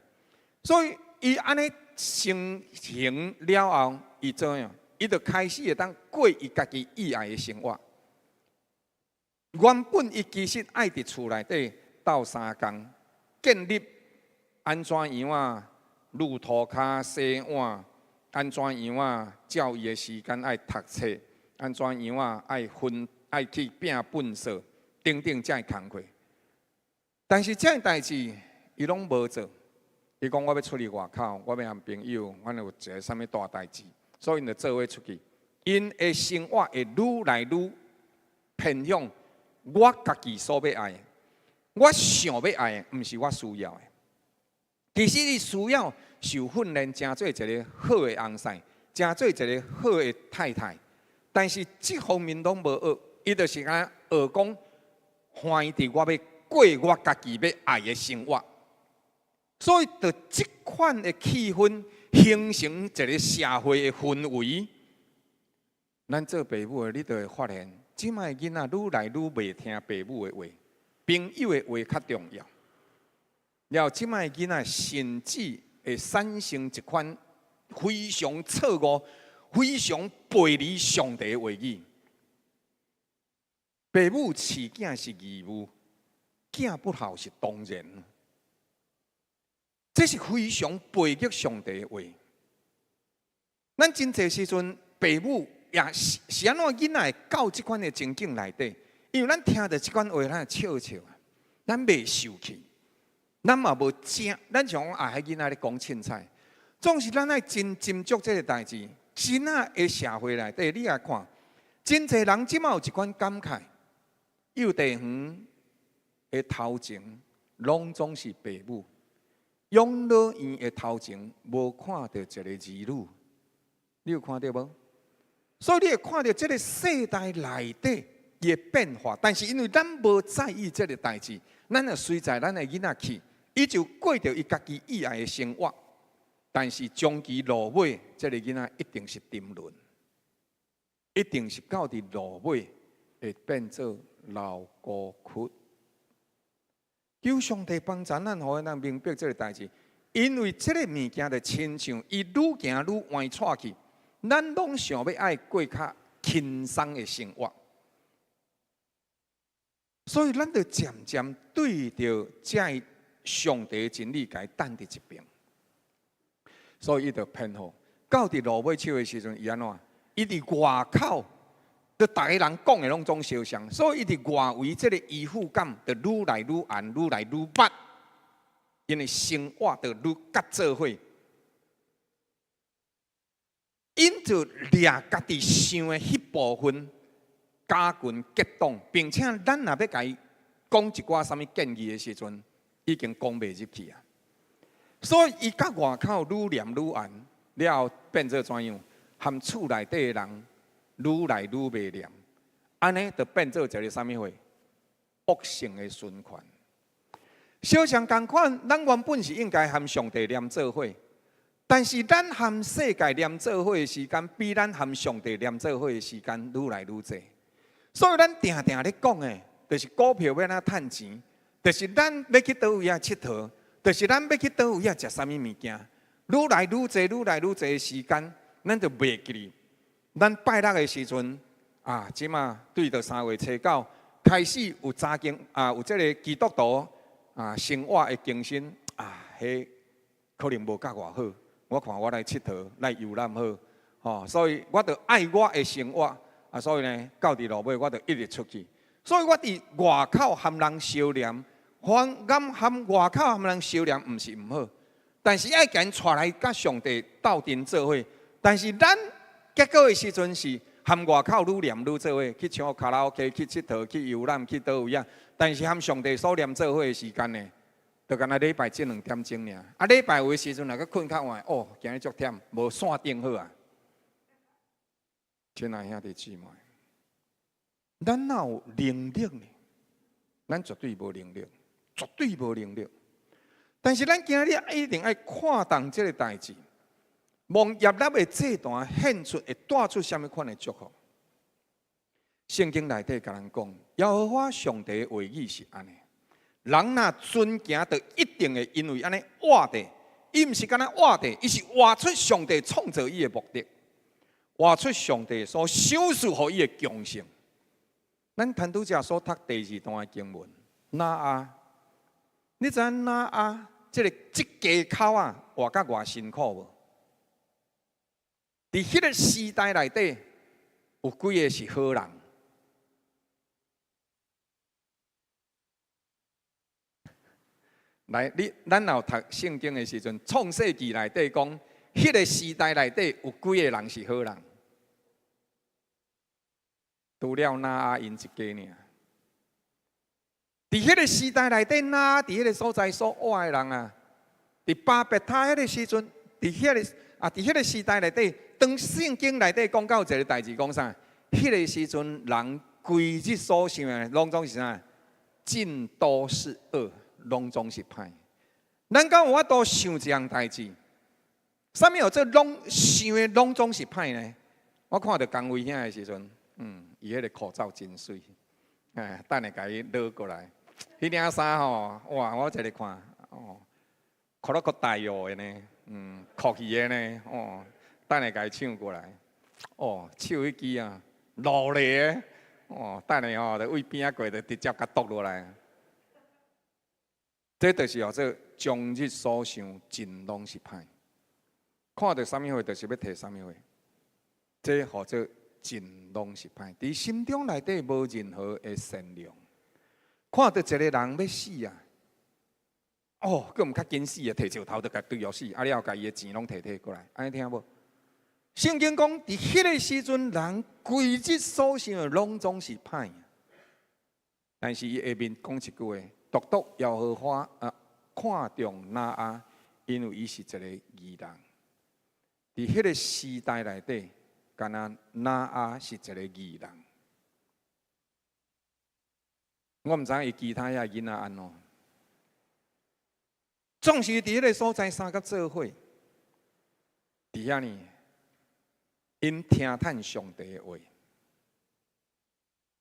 所以伊安尼成形了后。伊怎样？伊就开始会当过伊家己意爱的生活。原本伊其实爱伫厝内底斗三工，建立安怎样啊？撸涂骹、洗碗，安怎样啊？照伊的时间爱读册，安怎样啊？爱去拼粪扫，等等这工课。但是这代志伊拢无做。伊讲我要出去外口，我要和朋友，我有一个啥物大代志。所以，因就做伙出去，因的生活会愈来愈偏向我家己所要爱的，我想要爱的，毋是我需要的。其实，伊需要受训练，成做一个好的翁婿，成做一个好的太太。但是，这方面拢无学，伊就是讲学讲，欢喜伫我要过我家己要爱的生活。所以，就这款的气氛。形成一个社会的氛围，咱做父母的，你就会发现，即摆囡仔愈来愈袂听父母的话，朋友的话较重要。了，即摆囡仔甚至会产生一款非常错误、非常背离上帝的话语。父母饲囝是义务，囝不孝是当然。这是非常背逆上帝的话。咱真侪时阵，父母也是安怎囡仔会到即款的情景内底？因为咱听到即款话，咱会笑笑啊，咱袂受气，咱嘛无正，咱像讲迄囡仔咧讲凊彩，总是咱爱真斟酌这个代志。现在的社会内底，你来看，真侪人即马有一款感慨，幼稚园的头前，拢总是父母。养老院的头前无看到一个儿女，你有看到无？所以你会看到这个世代内底的变化，但是因为咱无在意这个代志，咱就随在咱的囡仔去，伊就过着伊家己意爱的生活。但是终其落尾，这个囡仔一定是沉沦，一定是到伫落尾会变做老孤屈。求上帝帮助咱，互咱明白这个代志。因为这个物件就亲像伊愈行愈歪岔去，咱拢想要爱过较轻松的生活，所以咱就渐渐对着这上帝的真理，甲伊等伫一边。所以伊就偏好到伫落尾手的时阵，伊安怎？伊伫外口。就大家人讲的拢总相像，所以伊伫外围这个依附感就愈来愈暗，愈来愈捌，因为生活就愈甲做伙，因就掠家己想的迄部分加权激动，并且咱若要甲伊讲一寡什么建议的时阵，已经讲袂入去啊。所以伊甲外口愈念愈暗，了后变做怎样？含厝内底的人。愈来愈袂念，安尼就变做一个啥物货？恶性的循环。小像同款，咱原本是应该含上帝念做伙，但是咱含世界念做伙的时间，比咱含上帝念做伙的时间愈来愈侪。所以咱定定咧讲的，就是股票要哪趁钱，就是咱要去倒位啊佚佗，就是咱要去倒位啊食啥物物件，愈来愈侪，愈来愈侪的时间，咱就袂记。咱拜六的时阵啊，即马对着3月初9开始有查经啊，有这个基督徒啊生活的更新啊，迄可能无甲偌好。我看我来佚佗来游览好，所以我着爱我的生活啊，所以呢，到伫落尾我着一直出去。所以我伫外口含人相念，含外口含人相念，毋是毋好，但是爱甲带来甲上帝斗阵做伙。但是咱结果的时阵是含外口愈念愈做伙，去唱卡拉 OK， 去佚佗，去游览，去倒位啊。但是含上帝所念做伙的时间呢，就干那礼拜这2点钟尔。啊，礼拜有的时阵若个困较晚，哦，今日足忝，无线顶好啊。亲爱兄弟姊妹，咱哪有能力呢？咱绝对无能力，绝对无能力。但是咱今日一定爱看重这个代志。望业立的这段显出会带出什么款的祝福？圣经内底甲人讲，耶和华上帝的话语是安尼：人若遵行，就一定会因为安尼活地。伊毋是干那活地，伊是活出上帝创造伊的目的，活出上帝所赏赐予伊的强盛。咱谈拄则所读第2段的经文，那啊，你知影那啊？这家口啊，活甲偌辛苦无？伫迄个时代内底，有几个是好人？来，咱有读圣经的时阵，创世纪内底讲，迄个时代内底有几个人是好人？除了那阿因一家尔。伫迄个时代内底，那伫迄个所在所活的人啊，伫巴别塔迄个时阵，伫迄个时代内底。当圣经内底讲到一个代志，讲啥？迄个时阵人规日所想的，拢总是啥？尽都是恶，拢总是歹。咱敢有法度想一样代志？啥物叫做拢想的拢总是歹呢？我看到工位遐的时阵，伊迄个口罩真水，等下甲伊攞过来。迄领衫吼，哇！我一直看，可乐可大哟的呢，酷气的呢，等下甲伊抢过来，手迄支啊，落嚟的，等下就位边仔过，就直接甲剁落来。这就是这终日所想，尽拢是歹。看到啥物货，就是要摕啥物货。这或者尽拢是歹，伫心中内底无任何的善良。看到一个人要死啊，佫毋较紧死啊，摕石头就甲对落死，了后甲伊的钱拢摕过来，安尼听无？圣经讲，伫迄个时阵，人规日所想的拢总是歹。但是伊下面讲一句话：独独耶和华看重拿阿，因为伊是一个义人。伫迄个时代内底，敢若拿阿是一个义人。我毋知影伊其他遐囡仔安怎，总是伫迄个所在三甲做伙，伫遐呢，因听叹上帝的话。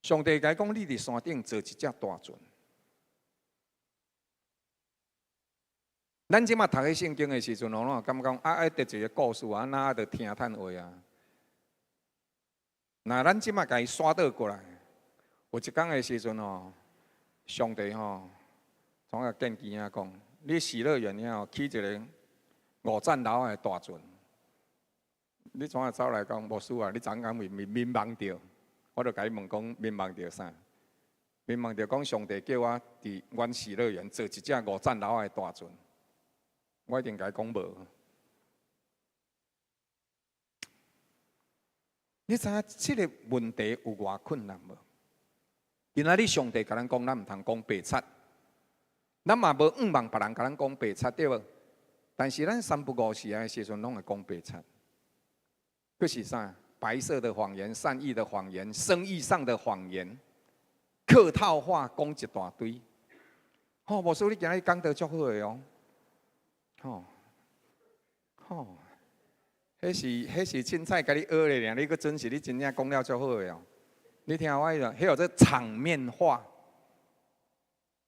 上帝甲伊讲：你伫山顶做一只大船。咱即马读迄圣经的时阵，咱感觉爱得一个故事啊，那着听叹话啊。那咱即马甲伊刷倒过来，有一天的时阵上帝从个见机仔讲，你喜乐园遐起一个5层楼的大船，你怎啊走来讲牧师啊？你昨昏迷茫着？我就甲伊问讲迷茫着啥？迷茫着讲上帝叫我伫阮喜乐园做一只5层楼的大船，我一定甲伊讲无。你知影即个问题有偌困难无？今仔日上帝甲咱讲，咱毋通讲白贼，咱嘛无望别人甲咱讲白贼，对无？但是咱三不五时的时阵，拢会讲白贼。佫是啥？白色的谎言、善意的谎言、生意上的谎言，客套话讲一大堆。牧师，你今日讲得足好的迄是凊彩甲你学的尔，你佫准是你真正讲了足好的你听我迄迄叫做场面话。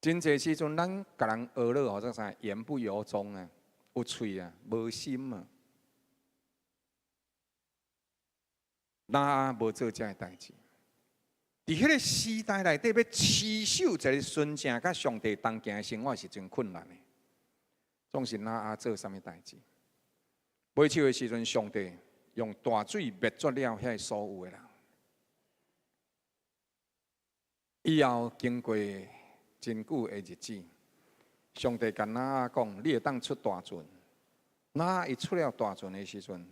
真侪时阵，咱甲人学了或者啥言不由衷啊，有喙啊，无心啊。那无做这代志，伫迄个时代内底要持守一个纯正甲上帝同行的生活是真困难的。总是那做啥物代志？买手的时阵，上帝用大水灭绝了遐所有的人。以后经过真久的日子，上帝甲那讲：你会当出大船。那一出了大船的时阵，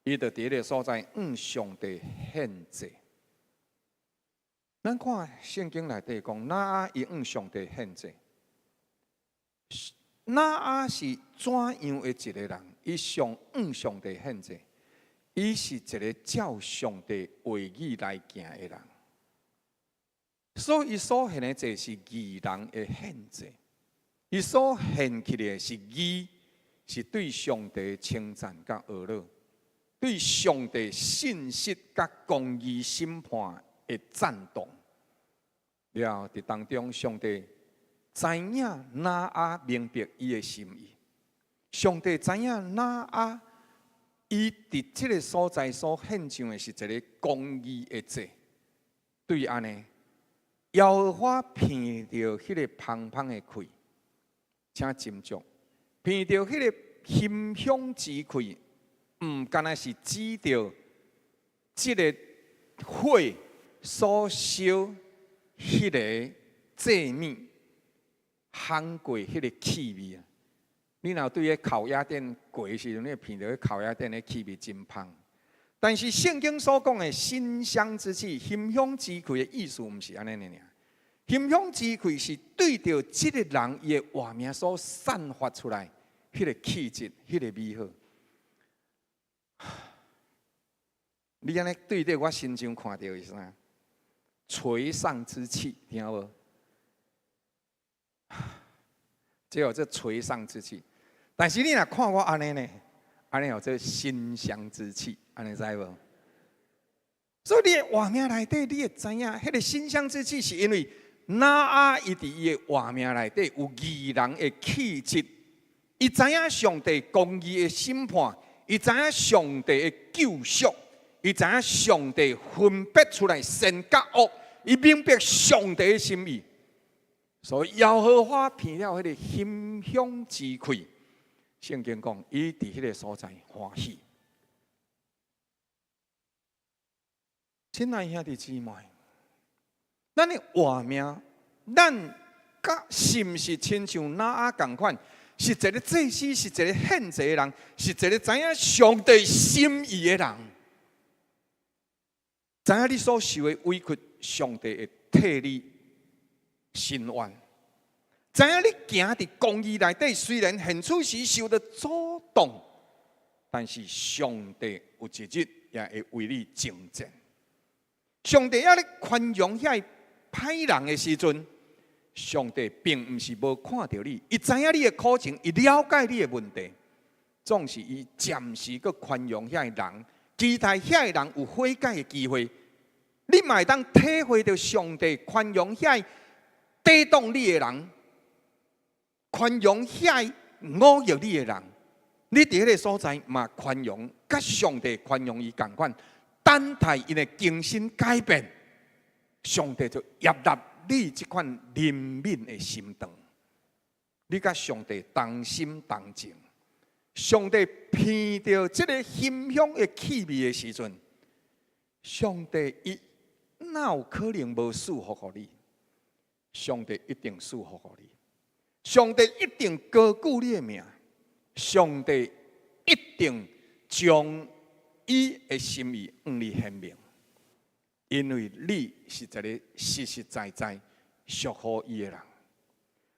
伊就伫个所在上帝献祭。咱看圣经内底讲，那伊上帝献祭。那是怎样的一个人？伊上帝献祭，伊是一个照上帝话语来行的人。所以，伊所献的祭是义人的献祭，伊所献起来是义，是对上帝的称赞甲学乐，对上帝信息甲公义审判的赞同。了，伫当中，上帝知影拿阿明白伊的心意，上帝知影拿阿伊伫即个所在所献上的是一个公义的祭，对安尼。耶和华闻到迄个芳芳的气，请斟酌；闻到迄个馨香之气，毋干那是指着即个火所烧迄个祭物，烘过迄个气味啊！你若对迄烤鸭店过时阵，你会闻到迄烤鸭店的气味真芳。但是圣经所讲的馨香之气、馨香之气的意思，毋是安尼尔。馨香之气是对着这个人伊的画面所散发出来，迄个气质、迄个美好。你安尼对着我心上看到是啥？垂丧之气，听有无？只有这垂丧之气。但是你若看我安尼呢？安尼有这馨香之气，安尼知无？所以你的画面内底，你会知影，迄个馨香之气，是因为拿阿伊伫伊的画面内底有义人的气质，伊知影上帝公义的审判，伊知影上帝的救赎，伊知影上帝分别出来善甲恶，伊明白上帝的心意。所以耶和华闻了迄个馨香之气，圣经讲，伊伫迄个所在欢喜。亲爱兄弟姊妹，咱的画面，咱甲是毋是亲像拿阿共款？是一个祭司，是一个献祭的人，是一个知影上帝心意的人，知影你所受的委屈，上帝会替你伸冤。知影你行伫公义内底，虽然现此时受到阻挡，但是上帝有一日也会为你征战。上帝也咧宽容遐歹人的时阵，上帝并毋是无看到你，伊知影你的苦情，伊了解你的问题，总是伊暂时搁宽容遐人，期待遐人有悔改的机会。你嘛会当体会到上帝宽容遐抵挡你的人，宽容遐侮辱你的人。你伫迄个所在嘛宽容，甲上帝宽容伊共款。等待因的精神改变，上帝就接纳你这款怜悯的心肠。你甲上帝同心同情，上帝闻到这个馨香的气味的时阵，上帝伊哪有可能无祝福予你？上帝一定祝福予你，上帝一定高举你的名，上帝一定将伊的心意向你显明，因为你是一个实实在在属乎伊的人。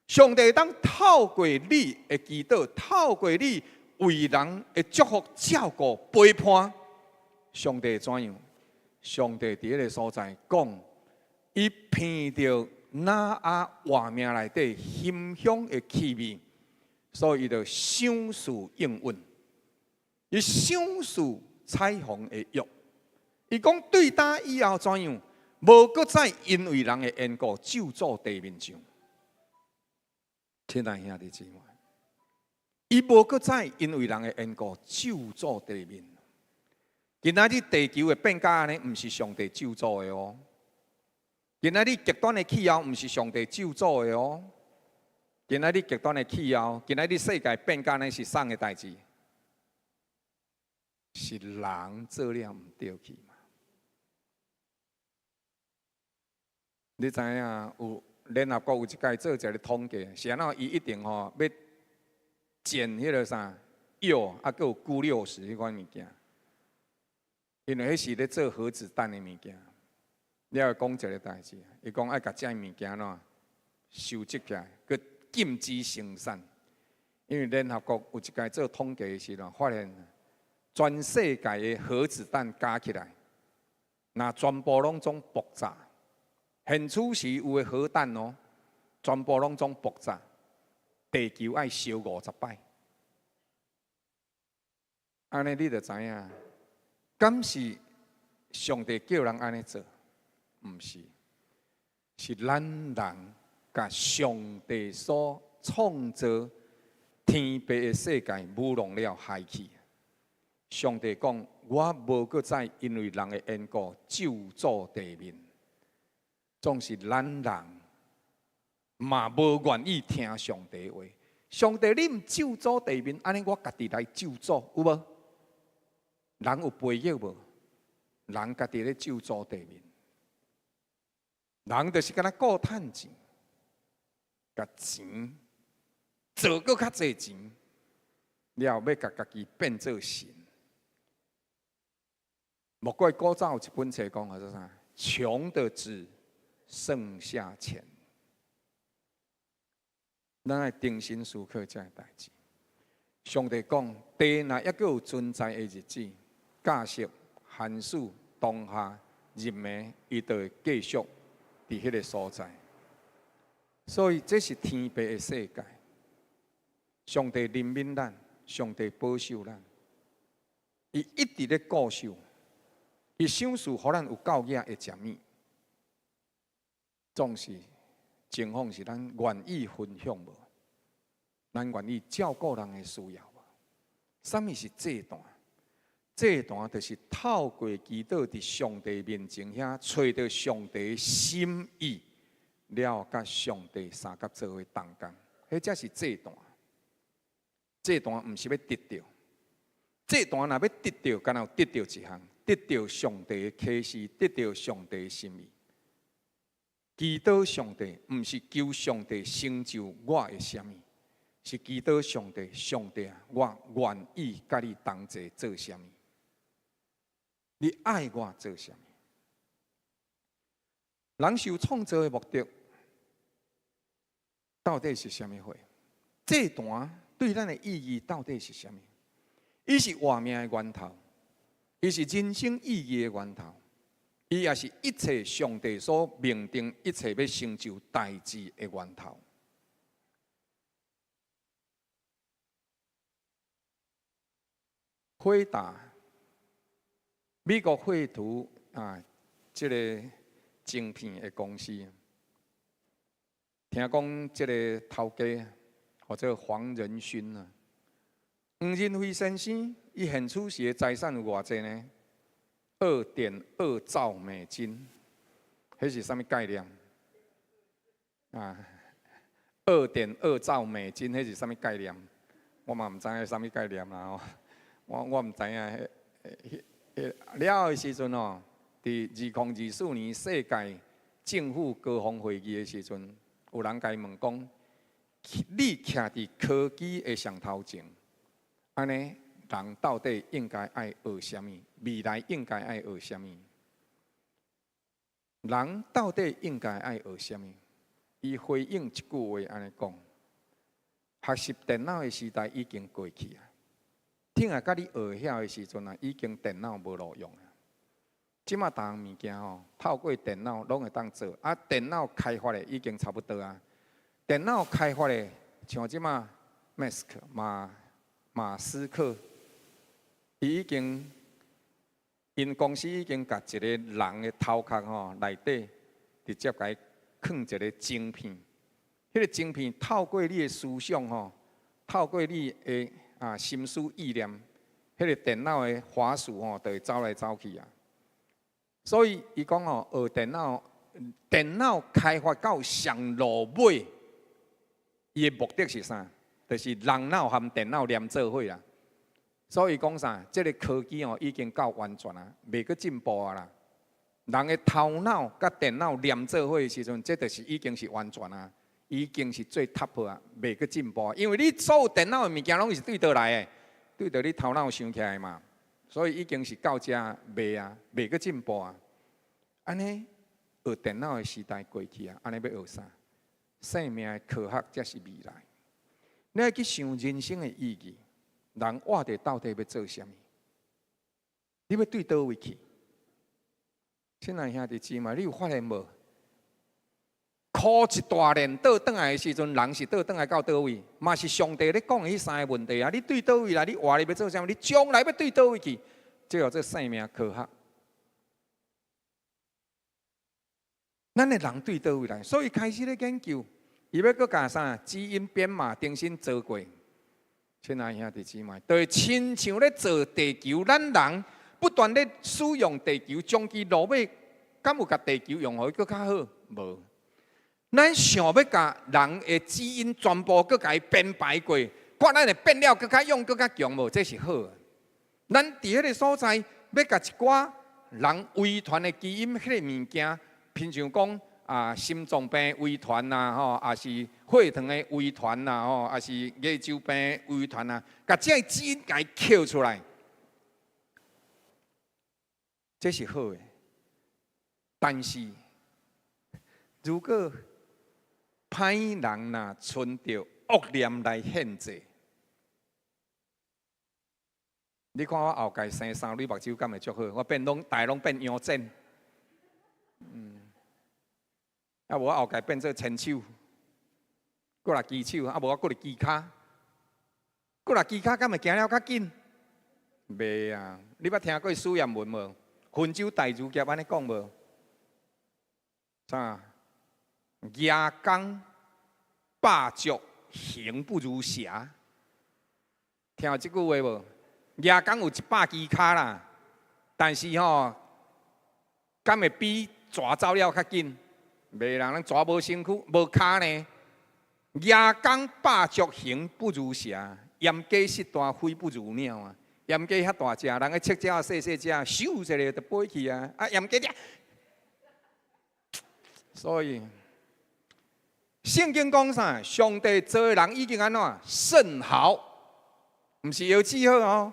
上帝当透过你的祈祷，透过你为人的祝福、照顾、陪伴，上帝怎样？上帝伫迄个所在讲，伊闻到拿阿画面内底馨香的气味，所以伊就赏赐应允，伊赏赐彩虹的约，伊讲对打以后怎样？无搁再因为人的缘故咒詛地面上。亲爱兄弟姊妹，伊无搁再因为人的缘故咒詛地面。今仔日地球会变甲安尼，毋是上帝咒詛的哦。今仔日极端的气候，毋是上帝咒詛的哦。今仔日极端的气候，今仔日世界变甲安尼是啥个代志？是人做了唔对去嘛？你知影有联合国有一届做一个统计，是安怎伊一定要减迄个啥铀啊，佮有钴60迄款物件，因为迄是咧做核子弹的物件。你要讲一个代志，伊讲爱甲这物件喏收集起来，佮禁止生产，因为联合国有一届做统计的时阵发现。全世界的核子弹加起来，那全部拢总爆炸。现此时有的核弹哦，全部拢总爆炸，地球爱烧50摆。安尼你就知影，敢是上帝叫人安尼做？毋是，是咱人甲上帝所创造天白的世界舞弄了害去。上帝讲：我无搁再因为人的缘故咒詛地面，总是咱人嘛无愿意听上帝话。上帝你毋咒詛地面，安尼我家己来咒詛有无？人有背约无？人家己咧咒詛地面，人就是敢若顾趁钱，甲钱做搁较侪钱，了后要甲家己变做神。莫怪古早有一本册讲啊，说啥？穷的只剩下钱。咱爱定心思考这个代志。上帝讲，地内还佫有存在的日子，假设、寒暑、冬夏、日暝，伊就会继续伫迄个所在。所以这是天白的世界。上帝怜悯咱，上帝保守咱，伊一直咧固守。伊想事，互咱有够野会食物，总是情况是咱愿意分享无，咱愿意照顾人的需要无。什么是这段？这段就是透过祈祷伫上帝面前遐，找到上帝心意，了甲上帝三甲做伙同工，迄才是这段。这段毋是要得到，这段若要得到，敢若有得到一项，得到上帝的启示，得到上帝的心意。祈祷上帝，毋是求上帝成就我的什么，是祈祷上帝，上帝啊，我愿意甲你同齐做什么。你爱我做什么？人受创造的目的到底是什么货？这段对咱的意义到底是什么？伊是活命的源头，伊是人生意义的源头，伊也是一切上帝所命定一切要成就代志的源头。辉达。美国绘图这个晶片的公司，听讲这个头家或者黄仁勋啊，黄仁辉先生，伊现出时的财产有偌济呢？2.2兆美金，迄是啥物概念？2.2兆美金，迄是啥物概念？我嘛唔知影啥物概念啦吼，我唔知影。了后的时阵哦，伫2024年世界政府高峰会议的时阵，有人甲伊问讲：你徛伫科技的上头前，安尼人到底应该爱学什么？未来应该爱学什么？人到底应该爱学什么？伊回应一句话安尼讲：学习电脑的时代已经过去啊。听啊，甲你学晓的时阵啊，已经电脑无路用啊。即马逐项物件吼，透过电脑拢会当做。啊，电脑开发的已经差不多啊。电脑开发的，像即马马斯克，伊已经，因公司已经甲一个人的头壳吼内底，直接甲伊放一个晶片。迄个晶片透过你的思想吼，透过你的心思意念，迄个电脑的滑鼠吼，就会走来走去啊。所以伊讲哦，学电脑开发到上落尾，伊的目的是啥？就是人脑和电脑连做伙啦。所以讲啥？这个科技哦，已经够完全啊，袂阁进步啊啦。人的头脑甲电脑连做伙的时阵，这就是已经是完全啊。已经是最 top 啊，袂阁进步。因为你所有电脑的物件拢是对倒来的，对着你头脑想起来嘛，所以已经是到遮袂啊，袂阁进步啊。安尼学电脑的时代过去啊，安尼要学啥？生命的科学才是未来。你要去想人生的意义，人活着到底要做啥物？你要对倒位去？亲爱兄弟姊妹，你有发现无？哭一大连倒转来的时阵，人是倒转来到倒位，嘛是上帝咧讲的迄3个问题啊！你对倒位啦？你活你要做啥？你将来要对倒位去？这叫做生命科学。咱的人对倒位来，所以开始咧研究，伊要搁加啥？基因编码重新做过。亲爱兄弟姊妹，就是亲像咧做地球，咱人不断咧使用地球，将其落尾，敢有甲地球用互伊搁较好？无。咱想要甲人的基因全部搁甲伊编排过，看咱会变了搁较用搁较强无？这是好的。咱伫迄个所在要甲一寡人遗传的基因迄个物件，譬如讲心脏病遗传呐，吼，也是血糖的遗传呐，吼，也是牙周病遗传呐，甲这个基因甲伊扣出来，这是好的。但是如果歹人若存着恶念来限制，你看我后盖生3女目睭敢会足好？我变大拢变羊睑，无我后盖变做牵手，过来机手，无我过来机骹，过来机骹敢会行了较紧？袂啊！你捌听过苏彦文无？温州大儒家安尼讲无？啥？夜公百足，行不如蛇。听过即句话无？夜公有100支骹啦，但是吼，敢会比蛇走了较紧？袂啦，咱蛇无身躯，无骹呢。夜公百足，行不如蛇。盐鸡适大，飞不如鸟啊！盐鸡遐大只，人个赤只细细只，咻一下就飞去啊！啊，盐鸡只，所以圣经讲啥？上帝做的人已经安怎甚好，毋是有记号哦，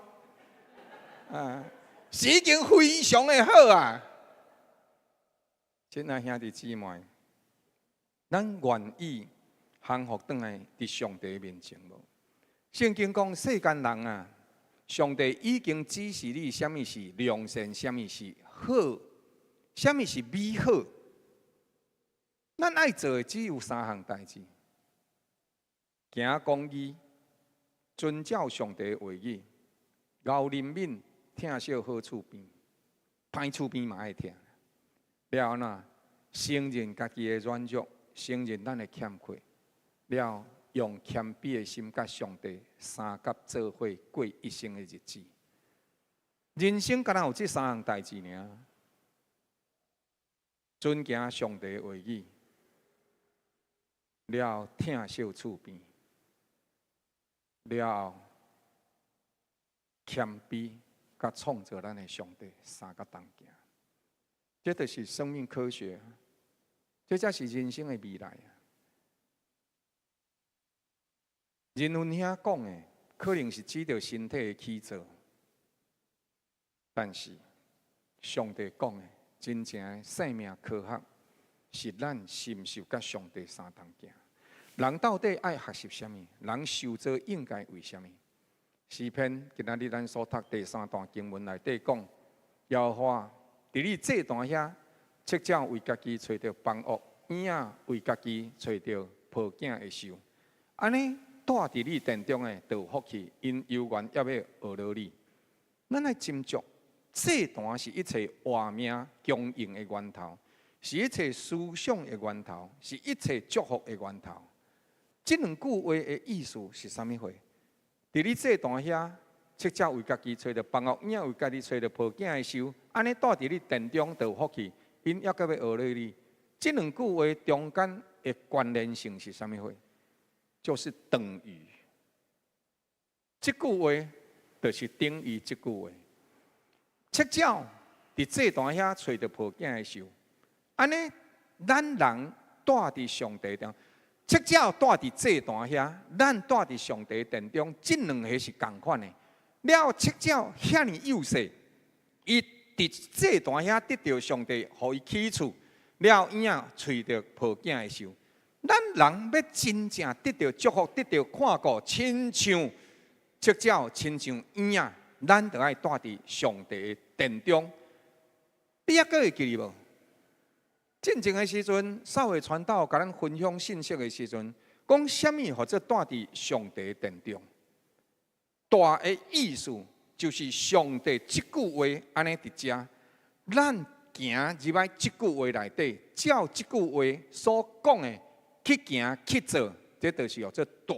啊，是已经非常的好啊！亲爱兄弟姊妹，咱愿意降服转来伫上帝面前无？圣经讲世间人啊，上帝已经指示你什么是良善，什么是好，什么是美好。咱爱做的只有3项代志：行公义，遵照上帝的话语，饶人民听小好厝边，歹厝边嘛爱听。了后呢，承认家己的软弱，承认咱的欠缺，了。用谦卑的心，甲上帝三甲做伙过一生的日子。人生敢若有这3项代志尔：遵行上帝的话语，了听小厝边，了谦卑，甲创造咱的上帝三甲同行。这就是生命科学，这才是人生的未来啊！人文遐讲的，可能是指着身体的起造，但是上帝讲的，真正的生命科学是咱心受甲上帝相同行。人到底爱学习什么？人受造应该为什么？诗篇今仔日咱所读第3段经文内底讲，耶和华伫你这段遐，赤鸟为家己找到房屋，婴仔为家己找到抱囝的手，安尼。住伫你殿中的，就有福气，因犹原要学劳你。咱来斟酌，这段是一切活命供应的源头，是一切思想的源头，是一切祝福的源头。这2句话的意思是啥物货？伫你这段遐，赤鸟为家己找到房屋，婴为家己找到抱囝的手，安尼住伫你殿中就有福气，因要要学劳你。这2句话中间的关联性是啥物货？就是等于，这句话就是等于这句话。赤鸟伫这段遐找到抱囝的手，安尼咱人住伫上帝中，赤鸟住伫这段遐，咱住伫上帝殿中，这2个是共款的。了，赤鸟遐尼幼细，伊伫这段遐得到上帝互伊起厝，了婴仔找到抱囝的手。咱人要真正得到祝福，得到看顾，亲像赤鸟，亲像婴仔，咱就爱住伫上帝的殿中。你还阁会记无？进前的时阵，少会传道，甲咱分享信息的时阵，讲什么或者住伫上帝的殿中？大的意思就是上帝这句话安尼伫遮，咱行入来这句话内底，照这句话所讲的。去行去做，这就是叫做大。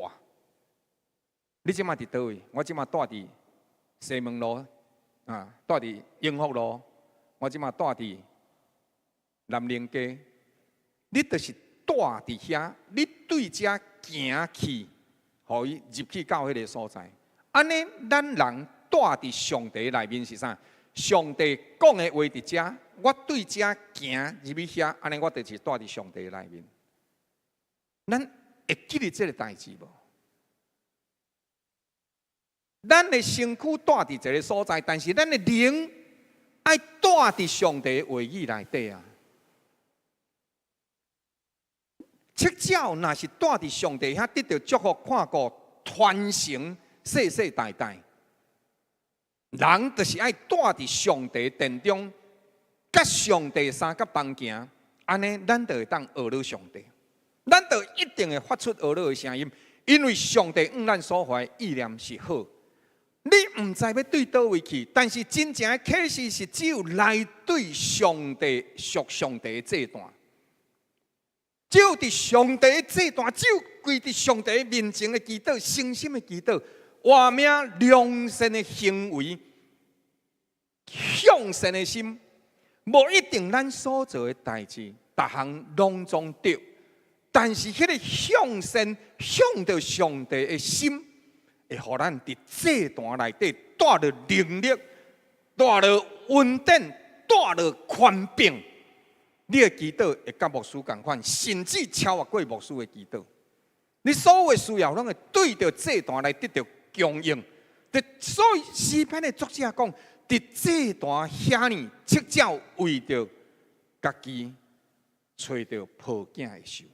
你即马伫倒位？我即马住伫西门路啊，住伫永福路。我即马住伫南宁街。你就是住伫遐，你对遮行去，互伊入去到迄个所在。安尼，咱人住伫上帝内面是啥？上帝讲的话伫遮，我对遮行入去遐，安尼我就是住伫上帝内面。咱会记得这个代志无？咱的身躯住伫一个所在，但是咱的灵爱住伫上帝的话语内底啊。赤鸟若是住伫上帝遐，得到祝福、看顾、传承世世代代。人就是爱住伫上帝殿中，甲上帝三甲同行，安尼咱就会当学了上帝。咱就一定会发出学乐的声音，因为上帝咱所怀意念是好。你唔知要对倒位去，但是真正的启示是只有来对上帝属上帝的这段，只有伫上帝的这段，只有跪伫上帝面前的祈祷、诚心的祈祷、活命良善的行为、向善的心，无一定咱所做的代志，逐项拢总对。但是迄个向善、向着上帝的心。会互咱伫这段内底带着能力，带着稳定，带着宽柄。你的祈祷会甲牧师同款，甚至超越过牧师的祈祷。你所有的需要，拢会对着这段来得到供应。所以诗篇的作者讲，伫这段遐尼七照为着家己找着抱囝的手。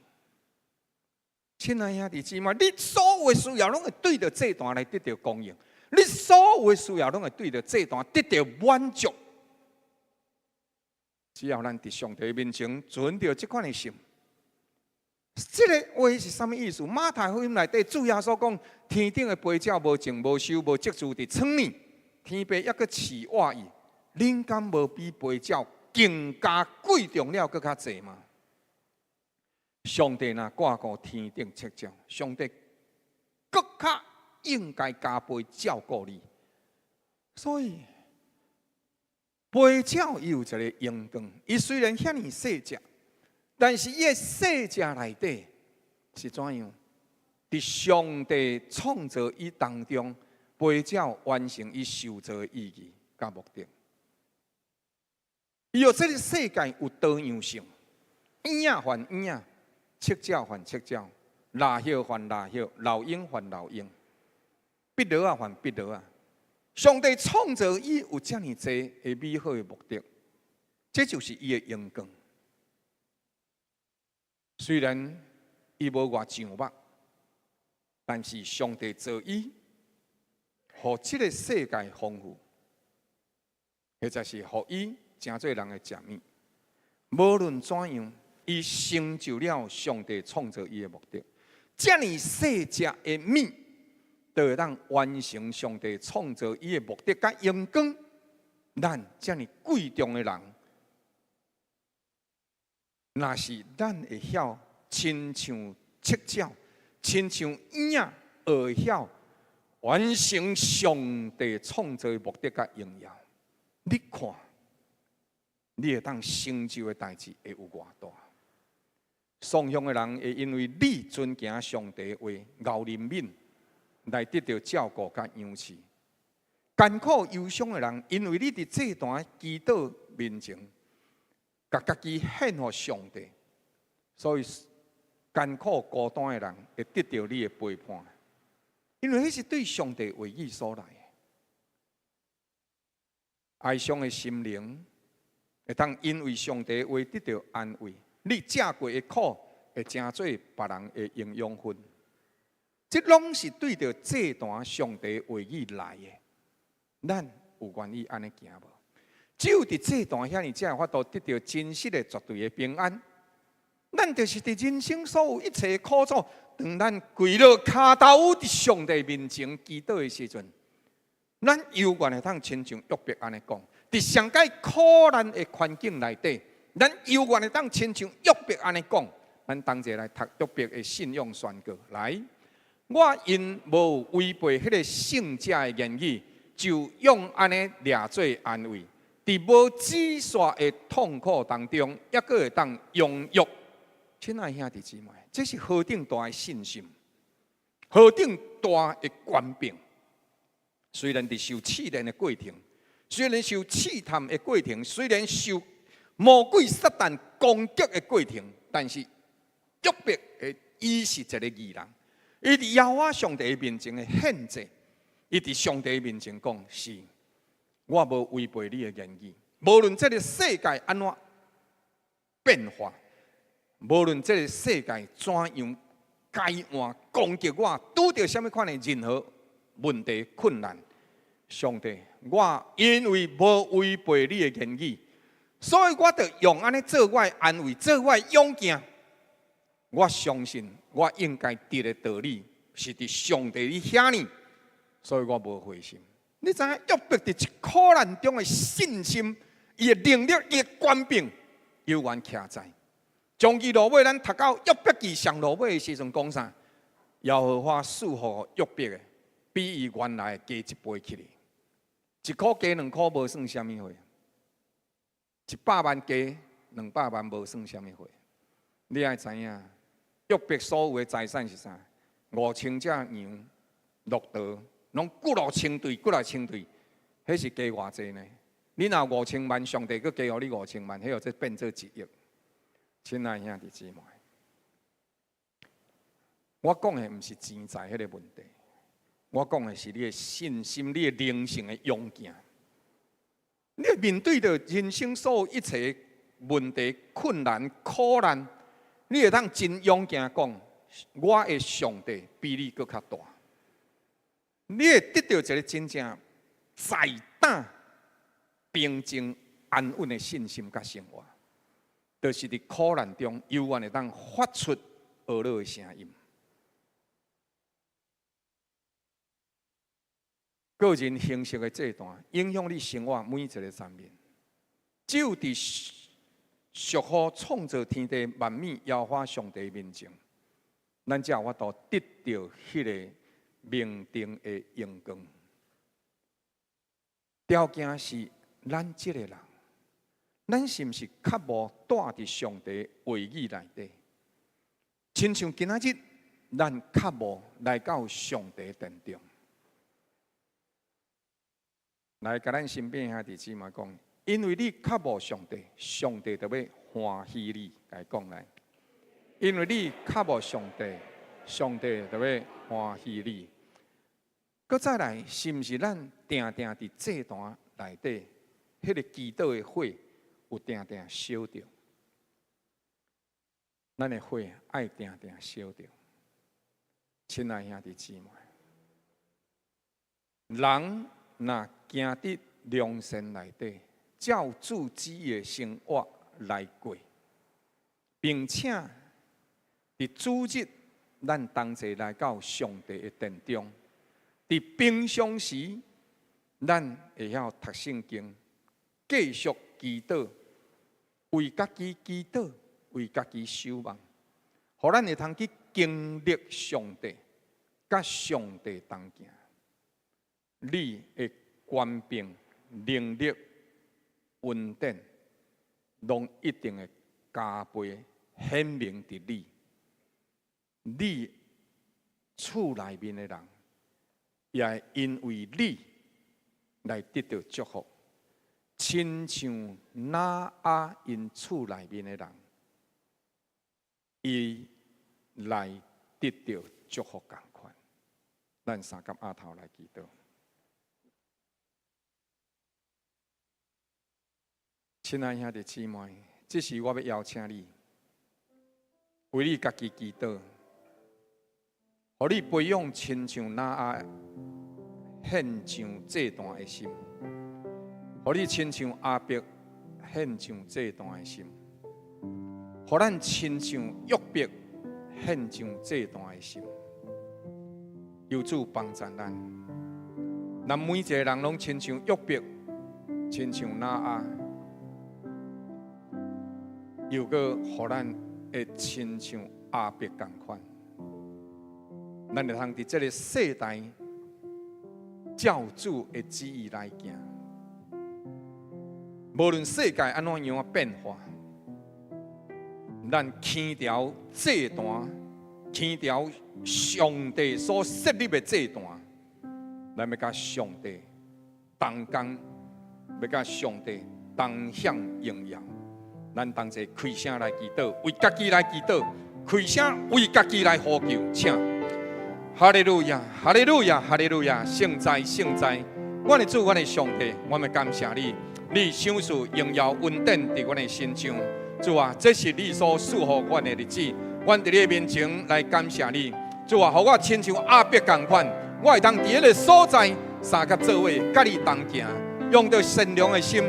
亲爱兄弟姊妹，你所有的需要拢会对着这段来得到供应，你所有的需要拢会对着这段得到满足。只要咱伫上帝面前存着这款的心，这个话是什么意思？马太福音内底主耶稣讲：天顶的飞鸟无种无收无积蓄伫仓里，天父抑阁饲活伊，恁敢无比飞鸟更加贵重了搁较济吗？上帝若挂顾天顶七鸟，上帝更较应该加倍照顾你。所以，飞鸟伊有一个应当，伊虽然遐尼细只，但是伊的细只内底是怎样？伫上帝创造伊当中，飞鸟完成伊受造的意义甲目的。伊有这个世界有多样性，鹰仔还鹰仔。七鸟还七鸟，蜡叶还蜡叶，老鹰还老鹰，壁螺啊还壁螺啊。上帝创造伊有这么多的美好的目的，这就是伊的荣光。虽然伊无偌上目，但是上帝造伊，互这个世界丰富，或者是互伊真侪人的食物。无论怎样。伊成就了上帝创造伊的目的，这么细只的物，就会当完成上帝创造伊的目的甲荣光。咱这么贵重的人，若是咱会晓亲像七鸟，亲像鹰仔，会晓完成上帝创造的目的甲荣耀，你看，你会当成就的代志会有偌大？丧向的人会因为你尊敬上帝的话，熬灵敏来得到照顾甲养赐；艰苦忧伤的人，因为你伫这段祈祷面前，甲家己献予上帝，所以艰苦孤单的人会得到你的陪伴，因为迄是对上帝话语所来的。哀伤的心灵会当因为上帝的话得到安慰。你吃过的苦，会成做别人的营养分。这拢是对着这段上帝话语来的。咱有愿意安尼行无？只有伫这段遐尼，才有法度得到真实的、绝对的平安。咱就是伫人生所有一切苦楚，当咱跪落骹头伫上帝面前祈祷的时阵，咱犹原会通亲像约伯安尼讲，伫上界苦难的环境内底。咱犹原会当亲像约伯安尼讲，咱同齐来读约伯的信仰宣告。来，我因无违背迄个圣者的言语，就用安尼掠做安慰。伫无止线的痛苦当中，抑阁会当拥有。亲爱兄弟姊妹，这是何等大的信心，何等大的权柄。虽然伫受试炼的过程，虽然受试探的过程，虽然受魔鬼撒旦攻击的过程，但是约伯伊是一个义人，伊伫耶和华上帝面前的献祭，伊伫上帝面前讲：是，我无违背你的言语。无论这个世界安怎变化，无论这个世界怎样改换攻击我，拄到什么款的任何问题困难，上帝，我因为无违背你的言语。所以我就用安尼做我的安慰，做我的勇健。我相信我应该得的道理是伫上帝的遐呢，所以我无灰心。你知影约伯伫一苦难中的信心，伊的能力，伊的权柄，犹原徛在。从伊落尾，咱读到约伯记上落尾的时阵讲啥？耶和华赐福约伯的，比伊原来加一倍起来。1箍加2箍无算啥物货，100万加200万无算啥物货。你爱知影，约伯所有的财产是啥？5000只羊、骆驼，拢几落千对，几来千对，迄是加偌济呢？你若5000万，上帝佫加予你5000万，迄个则变做1亿。亲爱兄弟姊妹，我讲的毋是钱财迄个问题，我讲的是你的信心、你的灵性的勇健。你面对着人生所有一切问题、困难、苦难，你会当真勇健讲，我的上帝比你佫较大。你会得到一个真正在胆、平静、安稳的信心甲生活，就是伫苦难中，永远会当发出俄乐的声音。个人形式的这段，影响你生活每一个层面。只有伫属乎创造天地万物耶和华上帝面前，咱才有法度得到迄个命定的阳光。条件是咱这个人，咱是毋是较无带伫上帝话语内底？亲像今仔日，咱较无来到上帝殿中。来，甲咱身边兄弟姊妹讲，因为你较无上帝，上帝就要欢喜你。来讲来，因为你较无上帝，上帝就要欢喜你。搁再来，是毋是咱定定伫祭坛内底，迄个祈祷的火有定定烧着？咱的火爱定定烧着。亲爱兄弟姊妹，人若行伫良善内底，照主旨意的生活来过，并且伫主日，咱同齐来到上帝的殿中。伫平常时，咱会晓读圣经，继续祈祷，为家己祈祷，为家己守望，互咱会通去经历上帝，甲上帝同行。你的权柄、能力、稳定，拢一定会加倍显明伫你。你厝内面的人，也会因为你来得到祝福，亲像拿阿因厝内面的人，伊来得到祝福同款。咱三甲阿头来祈祷。亲爱兄弟姊妹，这时我要邀请你，为你家己祈祷，互你培养亲像拿阿献上祭坛的心，互你亲像阿伯献上祭坛的心，互咱亲像约伯献上祭坛的心。求主帮助咱，咱每一个人拢亲像约伯，亲像拿阿。又个，互咱会亲像阿伯同款，咱就通伫这个世代照主的旨意来行。无论世界安怎样变化，咱牵条祭坛，牵条上帝所设立的祭坛，咱要甲上帝同工，要甲上帝同享荣耀。咱同齐开声来祈祷，为家己来祈祷，开声为家己来呼求，请哈利路亚，哈利路亚，哈利路亚！圣哉，圣哉！我的主，我的上帝，我们感谢你，你赏赐荣耀稳定伫我的心上。主啊，这是你所赐予我的日子，我伫你面前来感谢你。主啊，互我亲像阿伯同款，我会当伫迄个所在，三甲做伙，甲你同行，用着善良的心。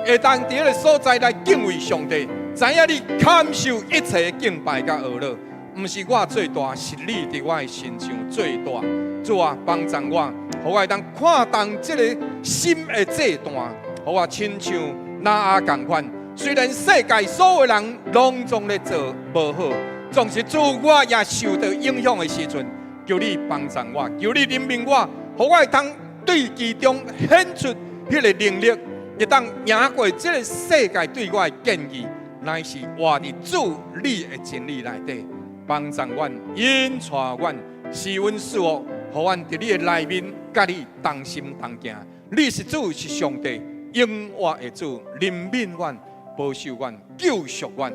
会当伫迄个所在来敬畏上帝，知影你堪受一切敬拜甲娱乐，毋是我最大，是你伫我的身上最大。主啊，帮助我，互我当看重这个心的这段，互我亲像那阿共款。虽然世界所有人拢总咧做无好，总是自我也受到影响的时阵，求你帮助我，求你怜悯我，互我当对其中显出迄个能力，会当赢过这个世界对我的建议，乃是活伫主你的真理内底，帮助我，引带我，是阮是我，互阮伫你的内面，甲你同心同行。你是主，是上帝，永活的主，怜悯我。保守阮，救赎阮，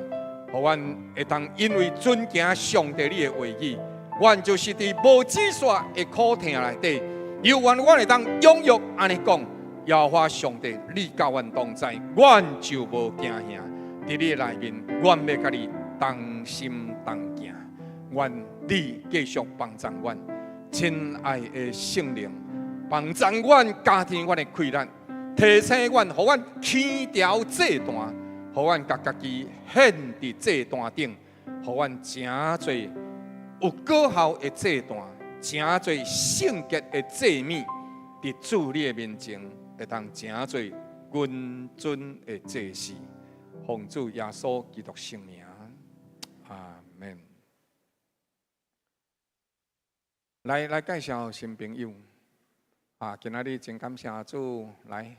互阮会当因为尊敬上帝你的话语，阮就是伫无止线的苦痛内底，有阮会当永远安尼讲，耶和华上帝，你甲阮同在，阮就无惊吓。伫你内面，阮要甲你同心同行，愿你继续帮助阮，亲爱的圣灵，帮助阮加添阮的困难，提醒阮，互阮起条这段。互阮甲家己献伫这段顶，互阮诚侪有果效的这段，诚侪圣洁的祭物，伫主你的面前会当诚侪君尊的祭祀，奉主耶稣基督圣名，阿门。来介绍新朋友，今仔日真感谢主来。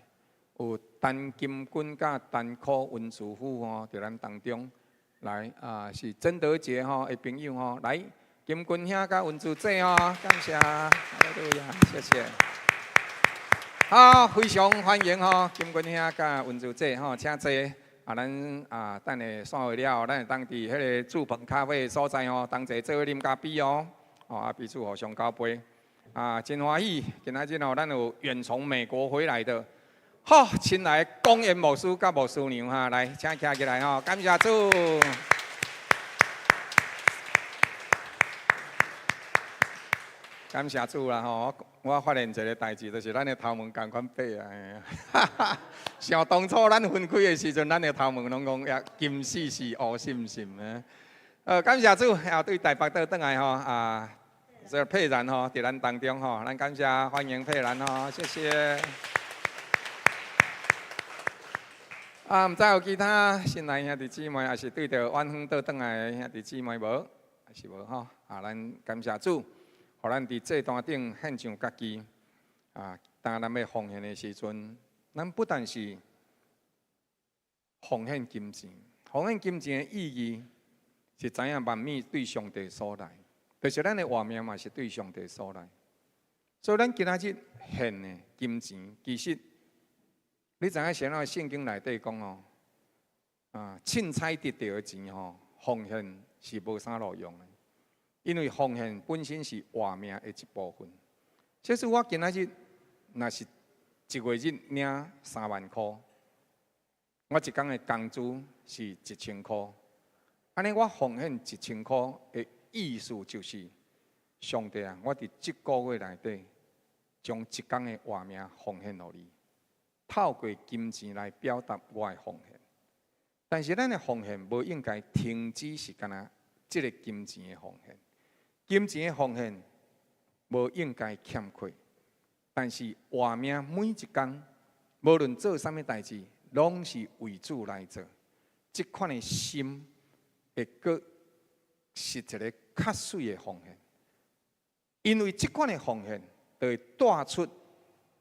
有陈金军甲陈科文主妇伫咱当中来是曾德杰的朋友来金军兄甲文主姐感谢，哈利路亚，谢谢。好，非常欢迎金军兄甲文主姐请坐。咱等下散会了，咱会当伫迄个主棚咖啡的所在同齐做伙啉咖啡彼此互相交杯。真欢喜，今仔日咱有远从美国回来的。好，亲爱的公园牧师甲牧师娘来，请站起来感谢主。感谢主啦我发现一个代志，就是咱的头毛同款白像当初咱分开的时阵，咱的头毛拢讲也金丝是乌心心感谢主，对台北岛转来这佩兰伫咱当中咱感谢欢迎佩兰谢谢。唔知有其他新来兄弟姊妹，还是对着远方倒转来的兄弟姊妹无？还是无咱感谢主，互咱伫这段顶献上家己当咱要奉献的时阵，咱不但是奉献金钱，奉献金钱的意义是知影万物对上帝所来，就是咱的活命嘛是对上帝所来。所以咱今仔日献的金钱，其实。你知影现在圣经内底讲凊彩得到的钱奉献是无啥路用的，因为奉献本身是活命的一部分。即使我今仔日若是1月日领3万块，我一工的工资是1000块，安尼我奉献1000块的意思就是，上帝我伫这个月内底将一工的活命奉献予你。透过金钱来表达我的奉献，但是咱的奉献无应该停止是干那这个金钱的奉献。金钱的奉献无应该欠缺，但是活命每一天，无论做啥物代志，拢是为主来做。这款的心会阁是一个较水的奉献，因为这款的奉献就会带出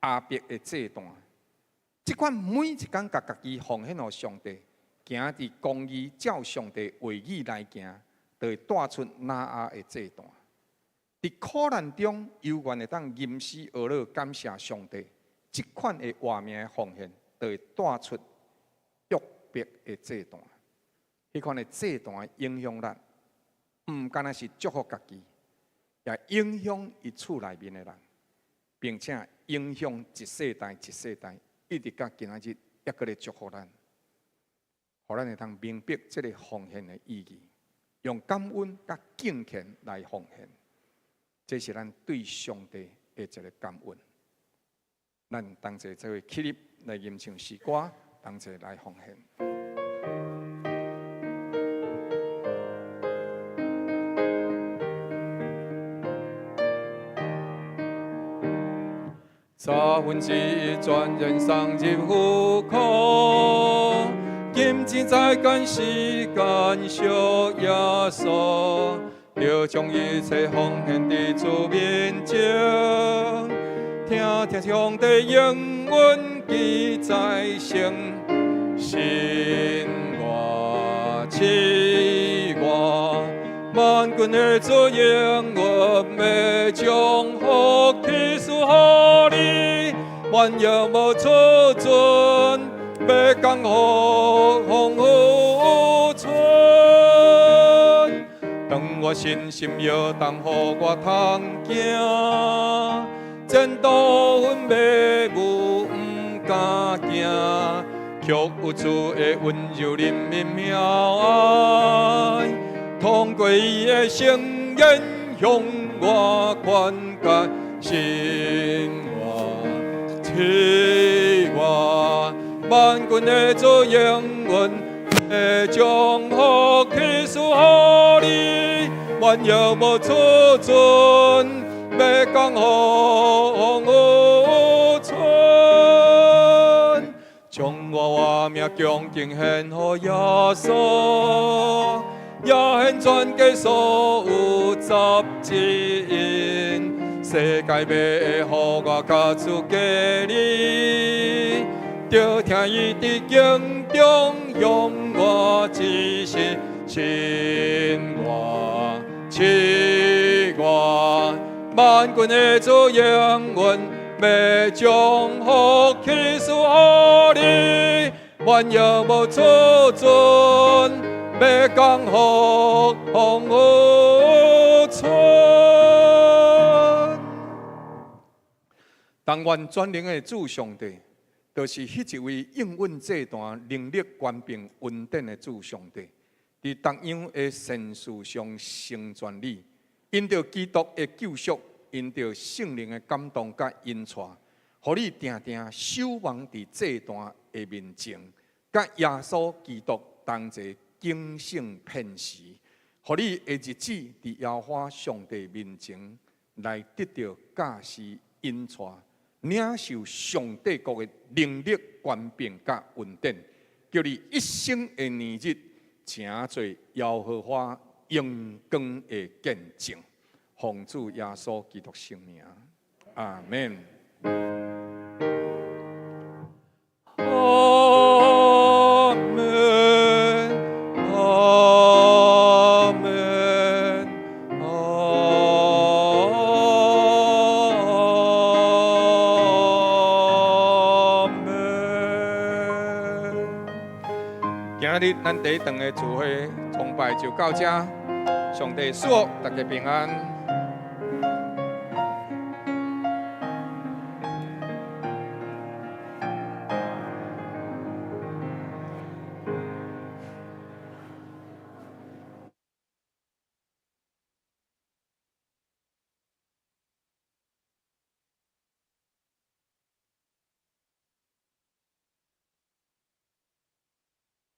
阿伯的这段。即款每一天甲家己奉献予上帝，行伫公义照上帝话语来行，就会带出那阿的这段。伫苦难中，犹原会当吟诗而乐，感谢上帝。即款的活命的奉献，就会带出约伯的这段。迄款的这段影响力，唔单是祝福家己，也影响伊厝内面的人，并且影响一世代一世代。一直到今仔日，也搁咧祝福咱，互咱会通明白这个奉献的意义，用感恩甲敬虔来奉献，这是咱对上帝的一个感恩。咱同齐做伙起立来吟唱诗歌，同齐来奉献。3分之一全然送入虎口。今只在间时间属耶稣，就将一切奉献伫主面前。听听上帝应允记在心，心我赐我，万军的主应允要将福启示予你，万有无出准，要降福风雨春。当我信心要当予我通行。前途阮马舞毋敢行，却有主的温柔怜悯妙爱，通过伊的圣言向我灌溉，信我赐我，万军的主应允，会将福启示予你，万有无出准。要降福雨春，将我命恭敬献予耶稣，也献全家所有杂质，世界要予我甲主家你，就听伊伫经中用我指示，信我，赐我。万军的主应允，要将福启示予你，万有无出准，要降福风雨春。但愿全能的主上帝，就是迄一位应允这段能力权柄稳定的主上帝，伫各样的善事上成全你。因着基督的救赎，因着圣灵的感动甲引带，互你定定守望伫这段的面前，甲耶稣基督同齐警醒片时，互你的日子伫耶和华上帝面前来得到驾驶引带，领受上帝国的能力、权柄甲稳定，叫你一生的年日成做耶和华荣光的见证，奉主耶稣基督圣名，阿门。阿门，阿门，阿门。今日咱第一堂的聚会崇拜就到这。上帝祝福大家平安。